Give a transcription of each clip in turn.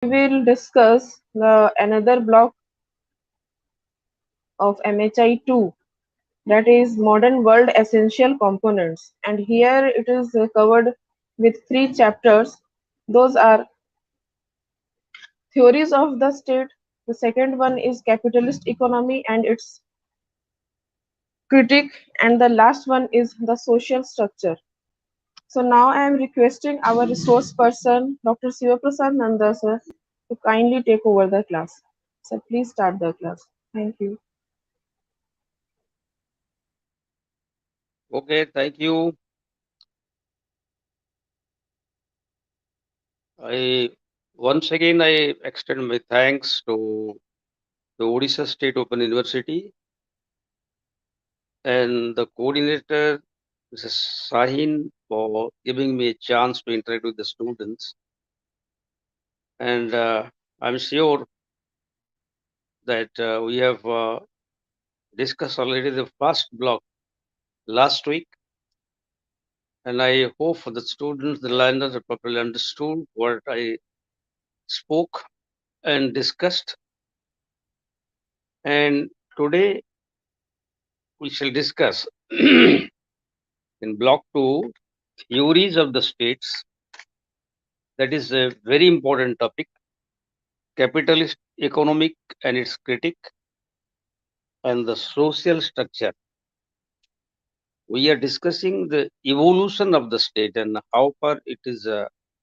we will discuss the another block of MHI 2, that is Modern World Essential Components, and here it is covered with 3 chapters. Those are Theories of the State, the second one is Capitalist Economy and its Critique, and the last one is the Social Structure. So now I am requesting our resource person, Dr. Siva Prasad Nanda sir, to kindly take over the class. So please start the class. Thank you. Okay, thank you. I once again I extend my thanks to the Odisha State Open University and the coordinator, Mrs. Shaheen, for giving me a chance to interact with the students. And I'm sure that we have discussed already the first block last week, and I hope for the students, the learners, have properly understood what I spoke and discussed. And today we shall discuss in block 2 theories of the states. That is a very important topic, capitalist economic and its critic, and the social structure. We are discussing the evolution of the state and how far it is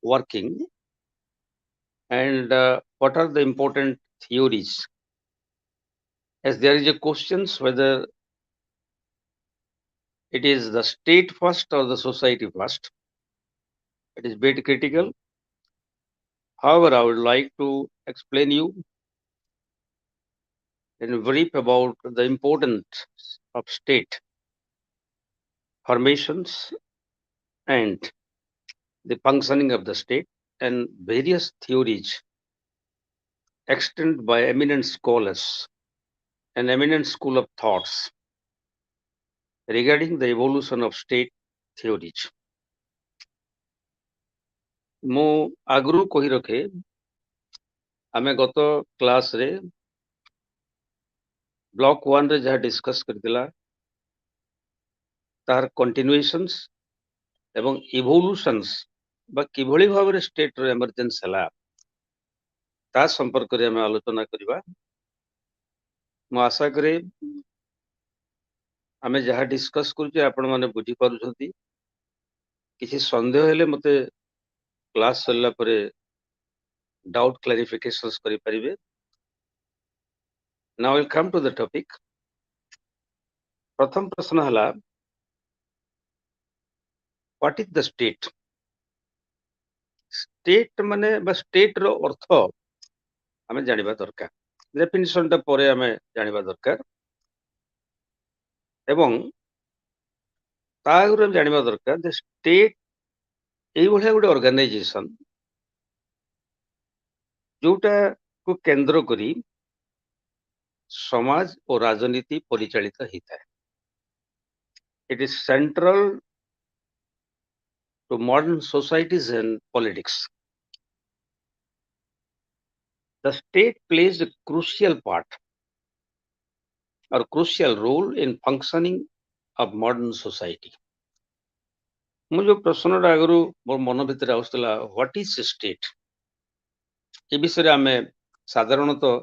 working, and what are the important theories. As there is a question whether it is the state first or the society first, it is very critical. However, I would like to explain you in brief about the importance of state formations and the functioning of the state, and various theories extended by eminent scholars and eminent school of thoughts regarding the evolution of state theories. ମୁଁ ଆଗରୁ କହି ରଖେ ଆମେ ଗତ କ୍ଲାସରେ block 1 ରେ ଯାହା discus କରିଥିଲା ତାର କଣ୍ଟିନ୍ୟୁଏସନ୍ସ ଏବଂ ଇଭୋଲ୍ୟୁସନ୍ସ ବା କିଭଳି ଭାବରେ ଷ୍ଟେଟର ଏମର୍ଜେନ୍ସ ହେଲା ତା ସମ୍ପର୍କରେ ଆମେ ଆଲୋଚନା କରିବା। ମୁଁ ଆଶା କରେ ଆମେ ଯାହା ଡିସ୍କସ୍ କରୁଛେ ଆପଣମାନେ ବୁଝିପାରୁଛନ୍ତି। କିଛି ସନ୍ଦେହ ହେଲେ ମୋତେ କ୍ଲାସ୍ ସରିଲା ପରେ ଡାଉଟ୍ କ୍ଲାରିଫିକେସନ୍ସ କରିପାରିବେ। Now we'll come to the topic. ପ୍ରଥମ ପ୍ରଶ୍ନ ହେଲା, what is the state? State ମାନେ ବା state ର ଅର୍ଥ ଆମେ ଜାଣିବା ଦରକାର। ଡେଫିନିସନ ଟା ପରେ ଆମେ ଜାଣିବା ଦରକାର ଏବଂ ତା ଆଗରୁ ଆମେ ଜାଣିବା ଦରକାର ଯେ ଷ୍ଟେଟ୍ ଏଇଭଳିଆ ଗୋଟେ ଅର୍ଗାନାଇଜେସନ ଯୋଉଟାକୁ କେନ୍ଦ୍ର କରି ସମାଜ ଓ ରାଜନୀତି ପରିଚାଳିତ ହେଇଥାଏ। It is central to modern societies and politics. The state plays a crucial part or crucial role in functioning of modern society. ମୁଁ ଯୋଉ ପ୍ରଶ୍ନଟା ଆଗରୁ ମୋ ମନ ଭିତରେ ଆସୁଥିଲା, ହ୍ୱାଟ ଇଜ ଷ୍ଟେଟ୍, ଏ ବିଷୟରେ ଆମେ ସାଧାରଣତଃ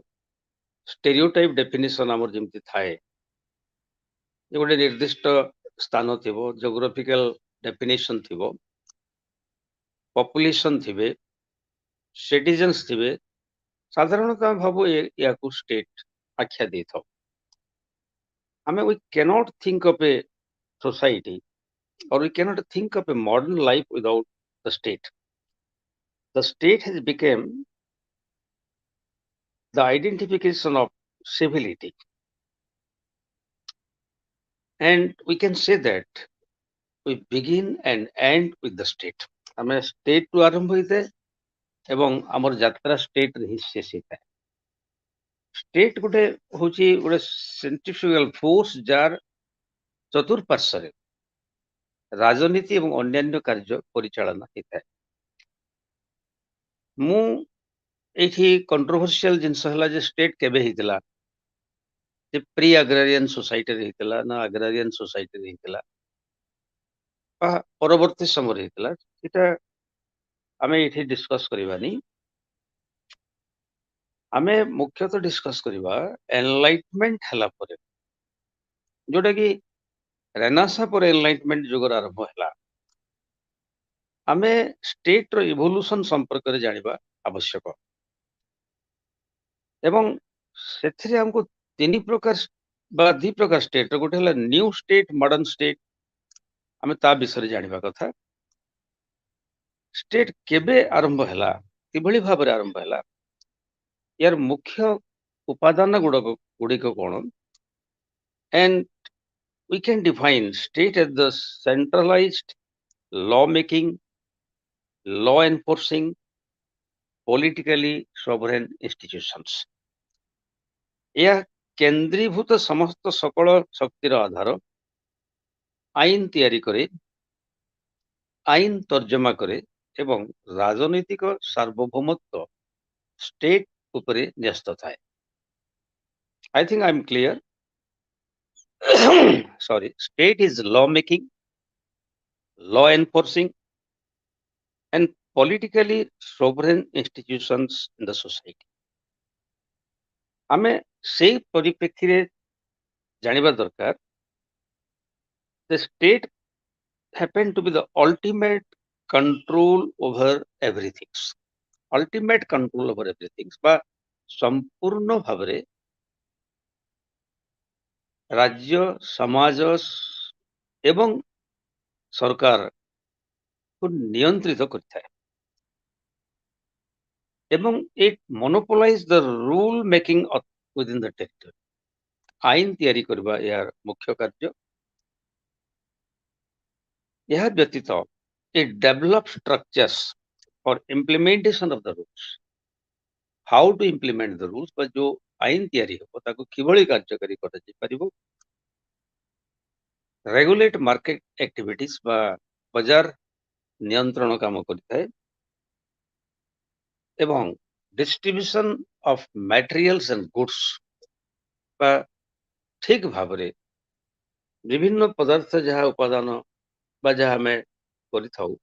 ଷ୍ଟେରିଓଟାଇପ୍ ଡେଫିନିସନ ଆମର ଯେମିତି ଥାଏ, ଗୋଟେ ନିର୍ଦ୍ଦିଷ୍ଟ ସ୍ଥାନ ଥିବ, ଜିଓଗ୍ରାଫିକାଲ ଡେଫିନେସନ ଥିବ, ପପୁଲେସନ ଥିବେ, ସିଟିଜେନ୍ସ ଥିବେ, ସାଧାରଣତଃ ଆମେ ଭାବୁ ୟାକୁ ଷ୍ଟେଟ୍ ଆଖ୍ୟା ଦେଇଥାଉ। ଆମେ we cannot think of a society or we cannot think of a modern life without the state. The state has become the identification of civility, and we can say that we begin and end with the state. ଆମେ state ରୁ ଆରମ୍ଭ ହେଇଥାଏ ଏବଂ ଆମର ଯାତ୍ରା state ରେ ହିଁ ଶେଷ ହେଇଥାଏ। state ଗୋଟେ ହଉଛି ଗୋଟେ ସେଣ୍ଟ୍ରିଫ୍ୟୁଗାଲ ଫୋର୍ସ ଯାର ଚତୁଃପାର୍ଶ୍ୱରେ ରାଜନୀତି ଏବଂ ଅନ୍ୟାନ୍ୟ କାର୍ଯ୍ୟ ପରିଚାଳନା ହେଇଥାଏ। ମୁଁ ଏଇଠି କଣ୍ଟ୍ରୋଭର୍ସିଆଲ ଜିନିଷ ହେଲା ଯେ ଷ୍ଟେଟ୍ କେବେ ହେଇଥିଲା, ଯେ ପ୍ରି ଆଗ୍ରାରିଆନ୍ ସୋସାଇଟିରେ ହେଇଥିଲା ନା ଆଗ୍ରାରିଆନ୍ ସୋସାଇଟିରେ ହେଇଥିଲା ବା ପରବର୍ତ୍ତୀ ସମୟରେ ହେଇଥିଲା, ସେଟା ଆମେ ଏଇଠି ଡିସ୍କସ୍ କରିବାନି। ଆମେ ମୁଖ୍ୟତଃ ଡିସ୍କସ୍ କରିବା ଏନଲାଇଟମେଣ୍ଟ ହେଲା ପରେ, ଯୋଉଟା କି ରେନାସା ପରେ ଏନଲାଇଟମେଣ୍ଟ ଯୁଗର ଆରମ୍ଭ ହେଲା। ଆମେ ଷ୍ଟେଟ୍ ର ଇଭଲ୍ୟୁସନ ସମ୍ପର୍କରେ ଜାଣିବା ଆବଶ୍ୟକ ଏବଂ ସେଥିରେ ଆମକୁ ତିନି ପ୍ରକାର ବା ଦି ପ୍ରକାର ଷ୍ଟେଟ୍, ଗୋଟେ ହେଲା ନ୍ୟୁ ଷ୍ଟେଟ୍, ମଡର୍ନ ଷ୍ଟେଟ୍, ଆମେ ତା ବିଷୟରେ ଜାଣିବା କଥା। ଷ୍ଟେଟ୍ କେବେ ଆରମ୍ଭ ହେଲା, କିଭଳି ଭାବରେ ଆରମ୍ଭ ହେଲା, यार मुख्य उपादान गुड़िक कौन, and we can define state as the centralized law making, law enforcing, politically sovereign institutions. यह केंद्रीभूत समस्त सकल शक्तिर आधार, आईन तैयारी करे, आईन तर्जमा करे एवं राजनैतिक सार्वभौमत्व स्टेट उपरे न्यस्त थाए। I think I'm clear. Sorry, state is law making, law enforcing, and politically sovereign institutions in the society. आमे सेही परिप्रेक्षी रे जानिबा दरकार the state happen to be the ultimate control over everything. Ultimate control over everything बा संपूर्ण भावरे राज्य समाज एवं सरकार को नियंत्रित करता है एवं it monopolize the rule making within the territory. आईन तैयारी करबा यार मुख्य कार्य। यह व्यतीत it develops structures for implementation of the rules. How to implement the rules, but जो आईन तैयारी हो ताको किभଳି କାର୍ଯ୍ୟକାରୀ କରାଯାଇ ପାରିବ। रेगुलेट मार्केट एक्टिविटीज बा बाजार नियंत्रण काम କରିଥାଏ एवं distribution of materials and goods बा ठीक भावरे विभिन्न पदार्थ जहाँ उपादान बा जहाँ हमें କରିଥାଉ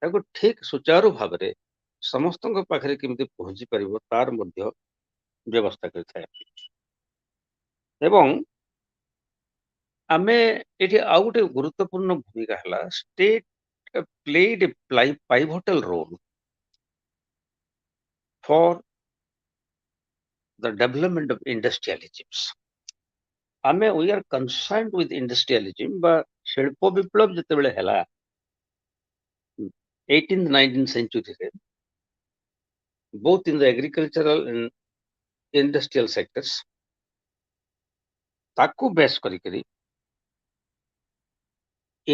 ताको ठीक सुचारू भावरे ସମସ୍ତଙ୍କ ପାଖରେ କେମିତି ପହଞ୍ଚି ପାରିବ ତାର ମଧ୍ୟ ବ୍ୟବସ୍ଥା କରିଥାଏ ଏବଂ ଆମେ ଏଠି ଆଉ ଗୋଟେ ଗୁରୁତ୍ୱପୂର୍ଣ୍ଣ ଭୂମିକା ହେଲା state played a pivotal role for the development of industrialisms. ଆମେ we are concerned with industrialism ବା ଶିଳ୍ପ ବିପ୍ଳବ ଯେତେବେଳେ ହେଲା 18th 19th century ରେ both in the agricultural and industrial sectors ତାକୁ ବେସ୍ କରିକରି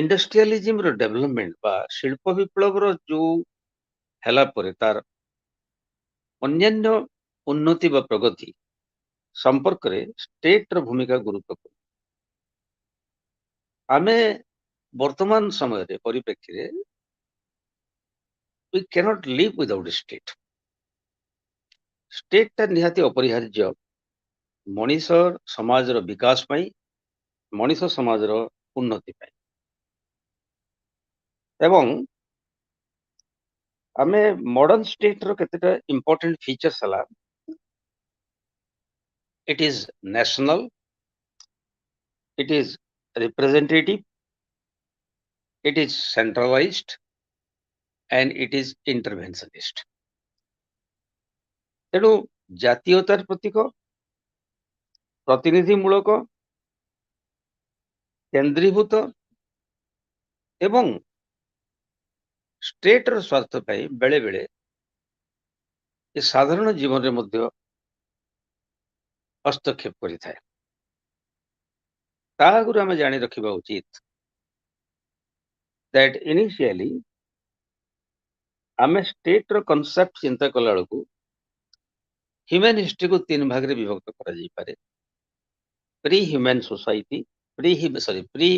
इंडस्ट्रियलिज्म रो डेवलपमेंट बा शिल्प विप्लव रो जो हैला परे तार अन्यान्य उन्नति बा प्रगति संपर्क रे स्टेट रो भूमिका गुरुत्वपूर्ण। आमे वर्तमान समय रे परिप्रेक्षी रे we cannot live without state. State ता निहाती अपरिहार्य मनीष समाज रो विकास पाई, मनीष समाज रो उन्नति पाई एवं आमे मॉडर्न स्टेट रो केतेटा इंपोर्टेंट फीचर्स हला। It is national, it is representative, it is centralized, and it is interventionist. ତେଣୁ ଜାତୀୟତାର ପ୍ରତୀକ, ପ୍ରତିନିଧିମୂଳକ, କେନ୍ଦ୍ରୀଭୂତ ଏବଂ ଷ୍ଟେଟର ସ୍ୱାର୍ଥ ପାଇଁ ବେଳେ ବେଳେ ଏ ସାଧାରଣ ଜୀବନରେ ମଧ୍ୟ ହସ୍ତକ୍ଷେପ କରିଥାଏ। ତା ଆଗରୁ ଆମେ ଜାଣି ରଖିବା ଉଚିତ that initially ଆମେ ଷ୍ଟେଟର କନସେପ୍ଟ ଚିନ୍ତା କଲା ବେଳକୁ ହ୍ୟୁମାନ ହିଷ୍ଟ୍ରିକୁ ତିନି ଭାଗରେ ବିଭକ୍ତ କରାଯାଇପାରେ। Pre human society, pre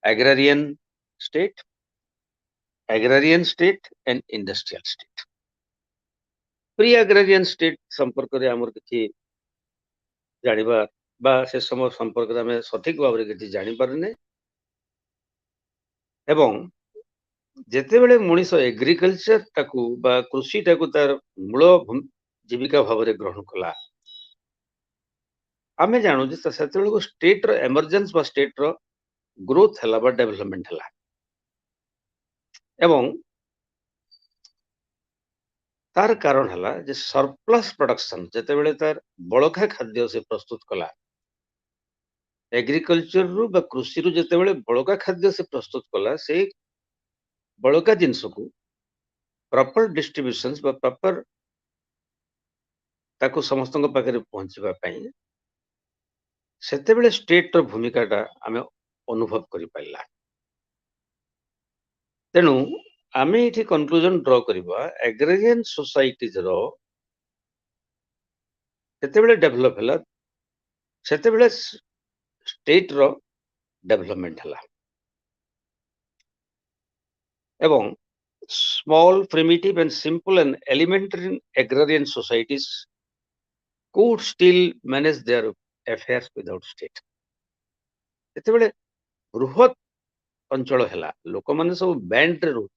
agrarian state, agrarian state and industrial state. Pre agrarian state ସମ୍ପର୍କରେ ଆମର କିଛି ଜାଣିବା ବା ସେ ସମୟ ସମ୍ପର୍କରେ ଆମେ ସଠିକ ଭାବରେ କିଛି ଜାଣିପାରୁନେ ଏବଂ ଯେତେବେଳେ ମଣିଷ ଏଗ୍ରିକଲଚରଟାକୁ ବା କୃଷିଟାକୁ ତାର ମୂଳ ଜୀବିକା ଭାବରେ ଗ୍ରହଣ କଲା ଆମେ ଜାଣୁ ଯେ ସେତେବେଳକୁ ଷ୍ଟେଟର ଏମର୍ଜେନ୍ସ ବା ଷ୍ଟେଟର ଗ୍ରୋଥ ହେଲା ବା ଡେଭଲପମେଣ୍ଟ ହେଲା ଏବଂ ତାର କାରଣ ହେଲା ଯେ ସରପ୍ଲସ୍ ପ୍ରଡକ୍ସନ ଯେତେବେଳେ ତାର ବଳକା ଖାଦ୍ୟ ସେ ପ୍ରସ୍ତୁତ କଲା ଏଗ୍ରିକଲଚରରୁ ବା କୃଷିରୁ ଯେତେବେଳେ ବଳକା ଖାଦ୍ୟ ସେ ପ୍ରସ୍ତୁତ କଲା ସେଇ ବଳକା ଜିନିଷକୁ ପ୍ରପର ଡିଷ୍ଟ୍ରିବ୍ୟୁସନ ବା ପ୍ରପର ତାକୁ ସମସ୍ତଙ୍କ ପାଖରେ ପହଞ୍ଚିବା ପାଇଁ ସେତେବେଳେ ଷ୍ଟେଟର ଭୂମିକାଟା ଆମେ ଅନୁଭବ କରିପାରିଲା ତେଣୁ ଆମେ ଏଠି କନକ୍ଲୁଜନ ଡ୍ର କରିବା ଏଗ୍ରାରିଆନ୍ ସୋସାଇଟିଜର ଯେତେବେଳେ ଡେଭଲପ ହେଲା ସେତେବେଳେ ଷ୍ଟେଟର ଡେଭଲପମେଣ୍ଟ ହେଲା ଏବଂ small primitive and simple and elementary agrarian societies could still manage their affairs without state ଯେତେବେଳେ ବୃହତ ଅଞ୍ଚଳ ହେଲା ଲୋକମାନେ ସବୁ ବ୍ୟାଣ୍ଡରେ ରହୁ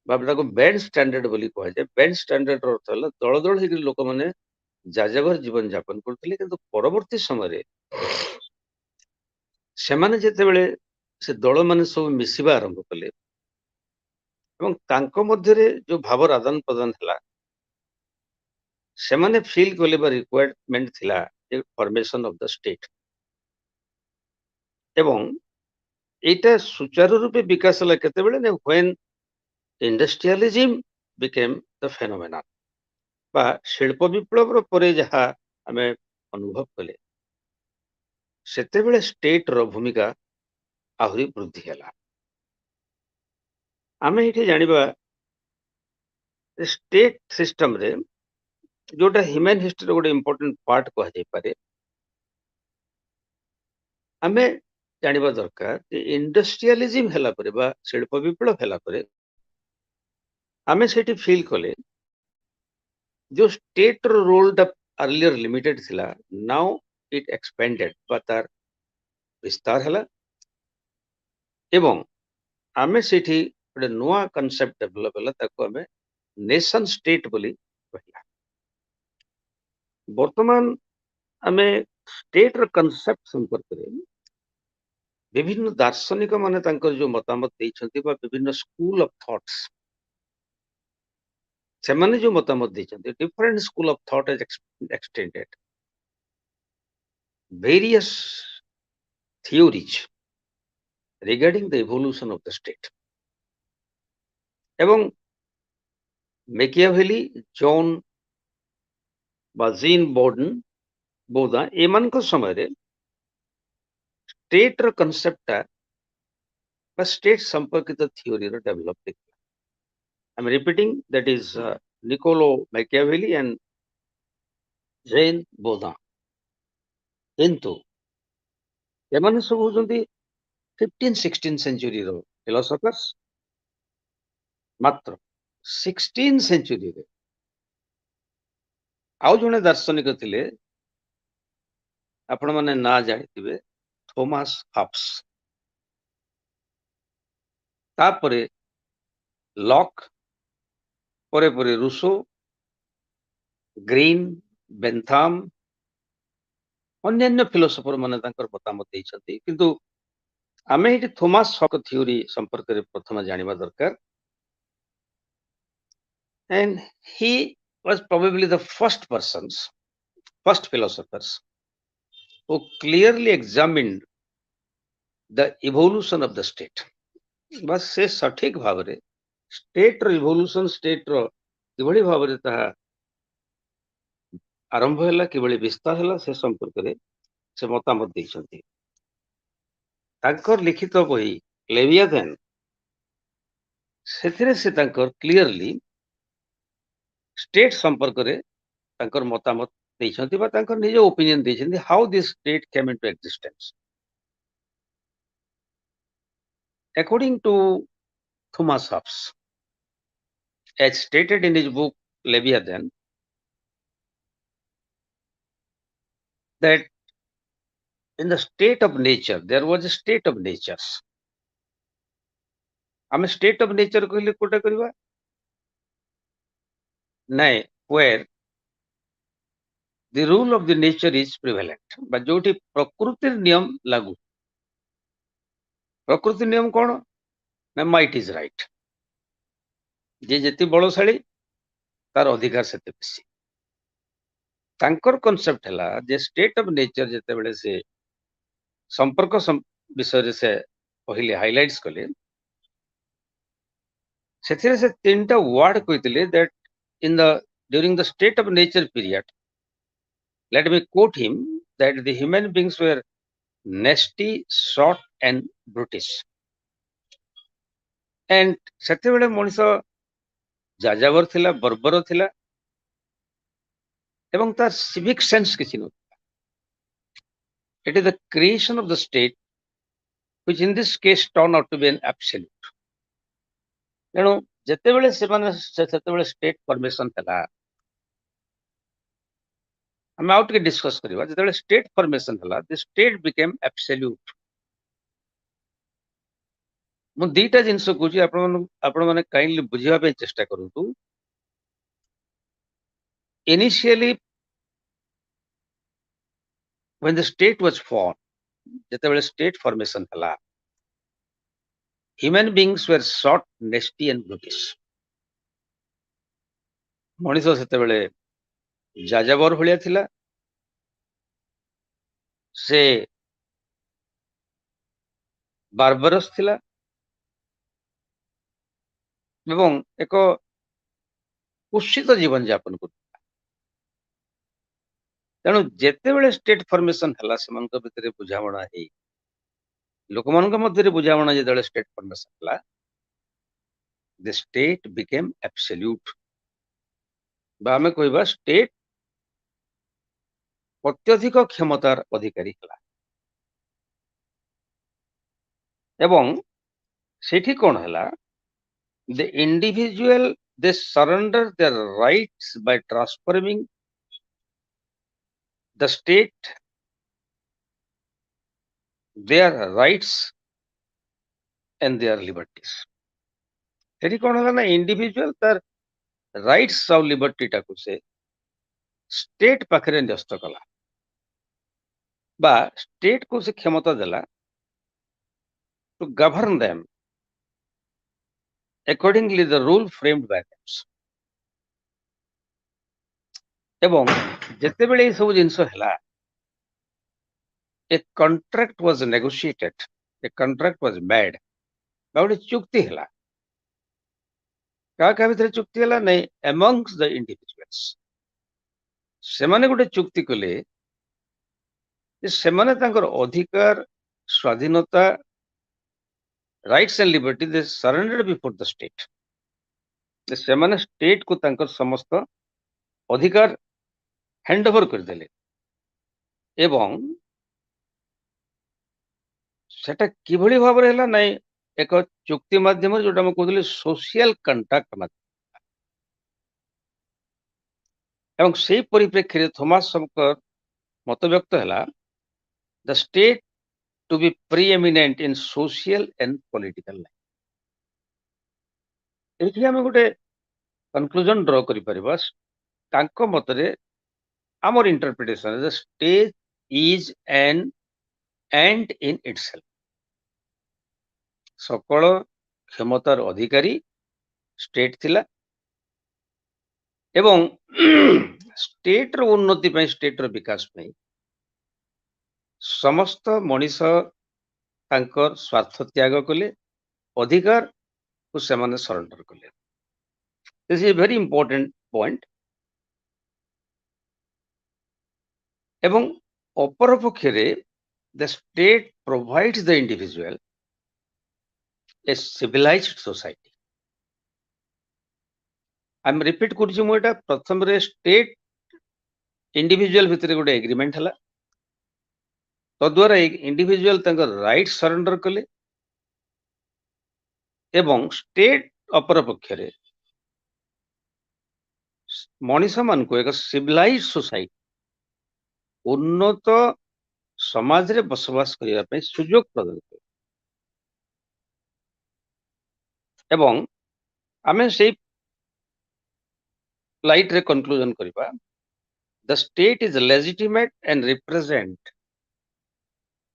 ବା ତାକୁ ବ୍ୟାଣ୍ଡ ଷ୍ଟାଣ୍ଡାର୍ଡ ବୋଲି କୁହାଯାଏ ବ୍ୟାଣ୍ଡ ଷ୍ଟାଣ୍ଡାର୍ଡର ଅର୍ଥ ହେଲା ଦଳ ଦଳ ହେଇକି ଲୋକମାନେ ଯାଯାବର ଜୀବନ ଯାପନ କରୁଥିଲେ କିନ୍ତୁ ପରବର୍ତ୍ତୀ ସମୟରେ ସେମାନେ ଯେତେବେଳେ ସେ ଦଳମାନେ ସବୁ ମିଶିବା ଆରମ୍ଭ କଲେ ଏବଂ ତାଙ୍କ ମଧ୍ୟରେ ଯୋଉ ଭାବର ଆଦାନ ପ୍ରଦାନ ହେଲା ସେମାନେ ଫିଲ୍ କଲେ ବା ରିକ୍ୱାରମେଣ୍ଟ ଥିଲା ଯେ ଫର୍ମେସନ ଅଫ ଦ ଷ୍ଟେଟ ଏବଂ ଏଇଟା ସୁଚାରୁ ରୂପେ ବିକାଶ ହେଲା କେତେବେଳେ ନା ହ୍ୱେନ୍ ଇଣ୍ଡଷ୍ଟ୍ରିଆଲିଜିମ୍ ବିକେମ୍ ଦ ଫେନୋମେନା ବା ଶିଳ୍ପ ବିପ୍ଳବର ପରେ ଯାହା ଆମେ ଅନୁଭବ କଲେ ସେତେବେଳେ ଷ୍ଟେଟର ଭୂମିକା ଆହୁରି ବୃଦ୍ଧି ହେଲା ଆମେ ଏଠି ଜାଣିବା ଷ୍ଟେଟ ସିଷ୍ଟମରେ ଯୋଉଟା ହ୍ୟୁମାନ ହିଷ୍ଟ୍ରିର ଗୋଟେ ଇମ୍ପୋର୍ଟାଣ୍ଟ ପାର୍ଟ କୁହାଯାଇପାରେ ଆମେ ଜାଣିବା ଦରକାର ଯେ ଇଣ୍ଡଷ୍ଟ୍ରିଆଲିଜିମ୍ ହେଲା ପରେ ବା ଶିଳ୍ପ ବିପ୍ଳବ ହେଲା ପରେ ଆମେ ସେଠି ଫିଲ୍ କଲେ ଯୋଉ ଷ୍ଟେଟର ରୋଲଟା ଆର୍ଲିୟର ଲିମିଟେଡ ଥିଲା ନାଉ ଇଟ୍ ଏକ୍ସପେଣ୍ଡେଡ ବା ତାର ବିସ୍ତାର ହେଲା ଏବଂ ଆମେ ସେଠି ଗୋଟେ ନୂଆ କନସେପ୍ଟ ଡେଭଲପ ହେଲା ତାକୁ ଆମେ ନେସନ ଷ୍ଟେଟ ବୋଲି କହିଲା ବର୍ତ୍ତମାନ ଆମେ ଷ୍ଟେଟର କନସେପ୍ଟ ସମ୍ପର୍କରେ ବିଭିନ୍ନ ଦାର୍ଶନିକ ମାନେ ତାଙ୍କର ଯୋଉ ମତାମତ ଦେଇଛନ୍ତି ବା ବିଭିନ୍ନ ସ୍କୁଲ ଅଫ ଥଟ୍ସ ସେମାନେ ଯୋଉ ମତାମତ ଦେଇଛନ୍ତି different school of thought extended various theories regarding the evolution of the state ଏବଂ ମେକିଆଭେଲି ଜନ୍ ବା ଜିନ୍ ବୋଦା ଏମାନଙ୍କ ସମୟରେ ଷ୍ଟେଟର କନସେପ୍ଟଟା ବା ଷ୍ଟେଟ ସମ୍ପର୍କିତ ଥିଓରିର ଡେଭଲପ ହେଇଥିଲା I'm repeating that is Niccolo Machiavelli and Jean Baudin କିନ୍ତୁ ଏମାନେ ସବୁ ହଉଛନ୍ତି 15-16 ସେଞ୍ଚୁରୀର ଫିଲୋସଫର୍ସ ମାତ୍ର 16 ସେଞ୍ଚୁରୀରେ ଆଉ ଜଣେ ଦାର୍ଶନିକ ଥିଲେ ଆପଣମାନେ ନାଁ ଜାଣିଥିବେ ଥୋମାସ ହବ୍ସ ତାପରେ ଲକ୍ ପରେ ପରେ ରୁସୋ ଗ୍ରୀନ ବେନ୍ଥାମ ଅନ୍ୟାନ୍ୟ ଫିଲୋସଫର ମାନେ ତାଙ୍କର ମତାମତ ଦେଇଛନ୍ତି କିନ୍ତୁ ଆମେ ଏଠି ଥୋମାସ ହବ୍ସଙ୍କ ଥିଓରି ସମ୍ପର୍କରେ ପ୍ରଥମେ ଜାଣିବା ଦରକାର and he was probably the first philosophers who clearly examined the evolution of the state ବାସ୍ ସେ ସଠିକ ଭାବରେ ଷ୍ଟେଟର ଇଭଲ୍ୟୁସନ ଷ୍ଟେଟର କିଭଳି ଭାବରେ ତାହା ଆରମ୍ଭ ହେଲା କିଭଳି ବିସ୍ତାର ହେଲା ସେ ସମ୍ପର୍କରେ ସେ ମତାମତ ଦେଇଛନ୍ତି ତାଙ୍କର ଲିଖିତ ବହି ଲେଭିଆଥାନ୍ ସେଥିରେ ସେ ତାଙ୍କର କ୍ଲିୟରଲି ଷ୍ଟେଟ ସମ୍ପର୍କରେ ତାଙ୍କର ମତାମତ ଦେଇଛନ୍ତି ବା ତାଙ୍କର ନିଜ ଓପିନିଅନ ଦେଇଛନ୍ତି ହାଉ ଦିସ୍ ଷ୍ଟେଟ କେମ୍ into existence according to Thomas Hobbes as stated in his book Leviathan that in the state of nature, there was a state of natures. ଆମେ state of nature କହିଲେ କୋଉଟା କରିବା ନାଇଁ where the rule of the nature is prevalent ବା ଯୋଉଠି ପ୍ରକୃତିର ନିୟମ ଲାଗୁ ପ୍ରକୃତି ନିୟମ କଣ ନା might is right ଯେ ଯେତେ ବଳଶାଳୀ ତାର ଅଧିକାର ସେତେ ବେଶୀ ତାଙ୍କର କନସେପ୍ଟ ହେଲା ଯେ state of nature ଯେତେବେଳେ ସେ ସମ୍ପର୍କ ବିଷୟରେ ସେ କହିଲେ ହାଇଲାଇଟ୍ସ କଲେ ସେଥିରେ ସେ ତିନିଟା ୱାର୍ଡ କହିଥିଲେ that in the during the state of nature period, let me quote him, that the human beings were nasty, short and brutish. And ସେତେବେଳେ ମଣିଷ ଯାଯାବର ଥିଲା ବର୍ବର ଥିଲା ଏବଂ ତାର civic sense କିଛି ନଥିଲା. It is the creation of the state which in this case turned out to be an absolute. ତେଣୁ ଯେତେବେଳେ ସେମାନେ ସେତେବେଳେ ଷ୍ଟେଟ୍ ଫର୍ମେସନ ହେଲା ଆମେ ଆଉ ଟିକେ ଡିସ୍କସ୍ କରିବା ଯେତେବେଳେ ଷ୍ଟେଟ୍ ଫର୍ମେସନ ହେଲା ଦି ଷ୍ଟେଟ୍ ବିକେମ୍ ଆବସଲ୍ୟୁଟ୍ ମୁଁ ଦିଟା ଜିନିଷ କହୁଛି ଆପଣମାନେ କାଇଣ୍ଡଲି ବୁଝିବା ପାଇଁ ଚେଷ୍ଟା କରନ୍ତୁ initially when the state was formed ଯେତେବେଳେ ଷ୍ଟେଟ୍ ଫର୍ମେସନ ହେଲା human beings were short, nasty and brutish. ମଣିଷ ସେତେବେଳେ ଯାଯାବର ଭଳିଆ ଥିଲା ସେ ବାର୍ବରସ୍ ଥିଲା ଏବଂ ଏକ କୁଷିତ ଜୀବନ ଯାପନ କରୁଥିଲା ତେଣୁ ଯେତେବେଳେ ଷ୍ଟେଟ୍ ଫର୍ମେସନ ହେଲା ସେମାନଙ୍କ ଭିତରେ ବୁଝାମଣା ହେଇ ଲୋକମାନଙ୍କ ମଧ୍ୟରେ ବୁଝାମଣା ଯେତେବେଳେ ଷ୍ଟେଟ୍ ଫର୍ମେସନ ହେଲା the state became absolute ବା ଆମେ କହିବା ଷ୍ଟେଟ୍ ଅତ୍ୟଧିକ କ୍ଷମତାର ଅଧିକାରୀ ହେଲା ଏବଂ ସେଠି କଣ ହେଲା the individual they surrender their rights by transforming the state their rights and their liberties. ସେଠି କଣ ହେଲା ନା ଇଣ୍ଡିଭିଜୁଆଲ ତାର ରାଇଟ୍ସ ଆଉ ଲିବର୍ଟିଟାକୁ ସେ ଷ୍ଟେଟ୍ ପାଖରେ ନ୍ୟସ୍ତ କଲା ବା ଷ୍ଟେଟକୁ ସେ କ୍ଷମତା ଦେଲା to govern them accordingly the rule framed by them. ଏବଂ ଯେତେବେଳେ এই ସବୁ ଜିନିଷ ହେଲା a contract was negotiated, a contract was made ବା ଗୋଟେ ଚୁକ୍ତି ହେଲା କାହା କାହା ଭିତରେ ଚୁକ୍ତି ହେଲା ନାଇଁ amongst the individuals ସେମାନେ ଗୋଟେ ଚୁକ୍ତି କଲେ ଯେ ସେମାନେ ତାଙ୍କର ଅଧିକାର ସ୍ୱାଧୀନତା rights and liberty they surrendered before the state ସେମାନେ ଷ୍ଟେଟ୍ କୁ ତାଙ୍କର ସମସ୍ତ ଅଧିକାର ହ୍ୟାଣ୍ଡ ଓଭର କରିଦେଲେ ଏବଂ ସେଟା କିଭଳି ଭାବରେ ହେଲା ନାଇଁ ଏକ ଚୁକ୍ତି ମାଧ୍ୟମରେ ଯୋଉଟା ମୁଁ କହୁଥିଲି ସୋସିଆଲ କଣ୍ଟ୍ରାକ୍ଟ ମାଧ୍ୟମରେ ଏବଂ ସେଇ ପରିପ୍ରେକ୍ଷୀରେ ଥୋମାସଙ୍କର ମତବ୍ୟକ୍ତ ହେଲା the state to be preeminent in social and political life ଏଇଠି ଆମେ ଗୋଟେ କନକ୍ଲୁଜନ ଡ୍ର କରିପାରିବା ତାଙ୍କ ମତରେ ଆମର interpretation the state is an end in itself সকଳ କ୍ଷମତାର ଅଧିକାରୀ ଷ୍ଟେଟ୍ ଥିଲା ଏବଂ ଷ୍ଟେଟ୍ର ଉନ୍ନତି ପାଇଁ ଷ୍ଟେଟ୍ର ବିକାଶ ପାଇଁ ସମସ୍ତ ମଣିଷ ତାଙ୍କର ସ୍ୱାର୍ଥ ତ୍ୟାଗ କଲେ ଅଧିକାରକୁ ସେମାନେ ସରେଣ୍ଡର କଲେ this is very important point ଏବଂ ଅପରପକ୍ଷରେ the state provides the individual a civilized society. I'm repeat କରୁଛି ମୁଁ ଏଟା ପ୍ରଥମରେ state individual ଭିତରେ ଗୋଟେ ଏଗ୍ରିମେଣ୍ଟ ହେଲା ତଦ୍ୱାରା ଇଣ୍ଡିଭିଜୁଆଲ ତାଙ୍କର ରାଇଟ୍ ସରେଣ୍ଡର କଲେ ଏବଂ ଷ୍ଟେଟ୍ ଅପରପକ୍ଷରେ ମଣିଷ ମାନଙ୍କୁ ଏକ ସିଭିଲାଇଜ ସୋସାଇଟି, ଉନ୍ନତ ସମାଜରେ ବସବାସ କରିବା ପାଇଁ ସୁଯୋଗ ପ୍ରଦାନ କରେ। ଏବଂ ଆମେ ସେଇ ଲାଇଟରେ କନକ୍ଲୁଜନ କରିବା, the state is legitimate and represent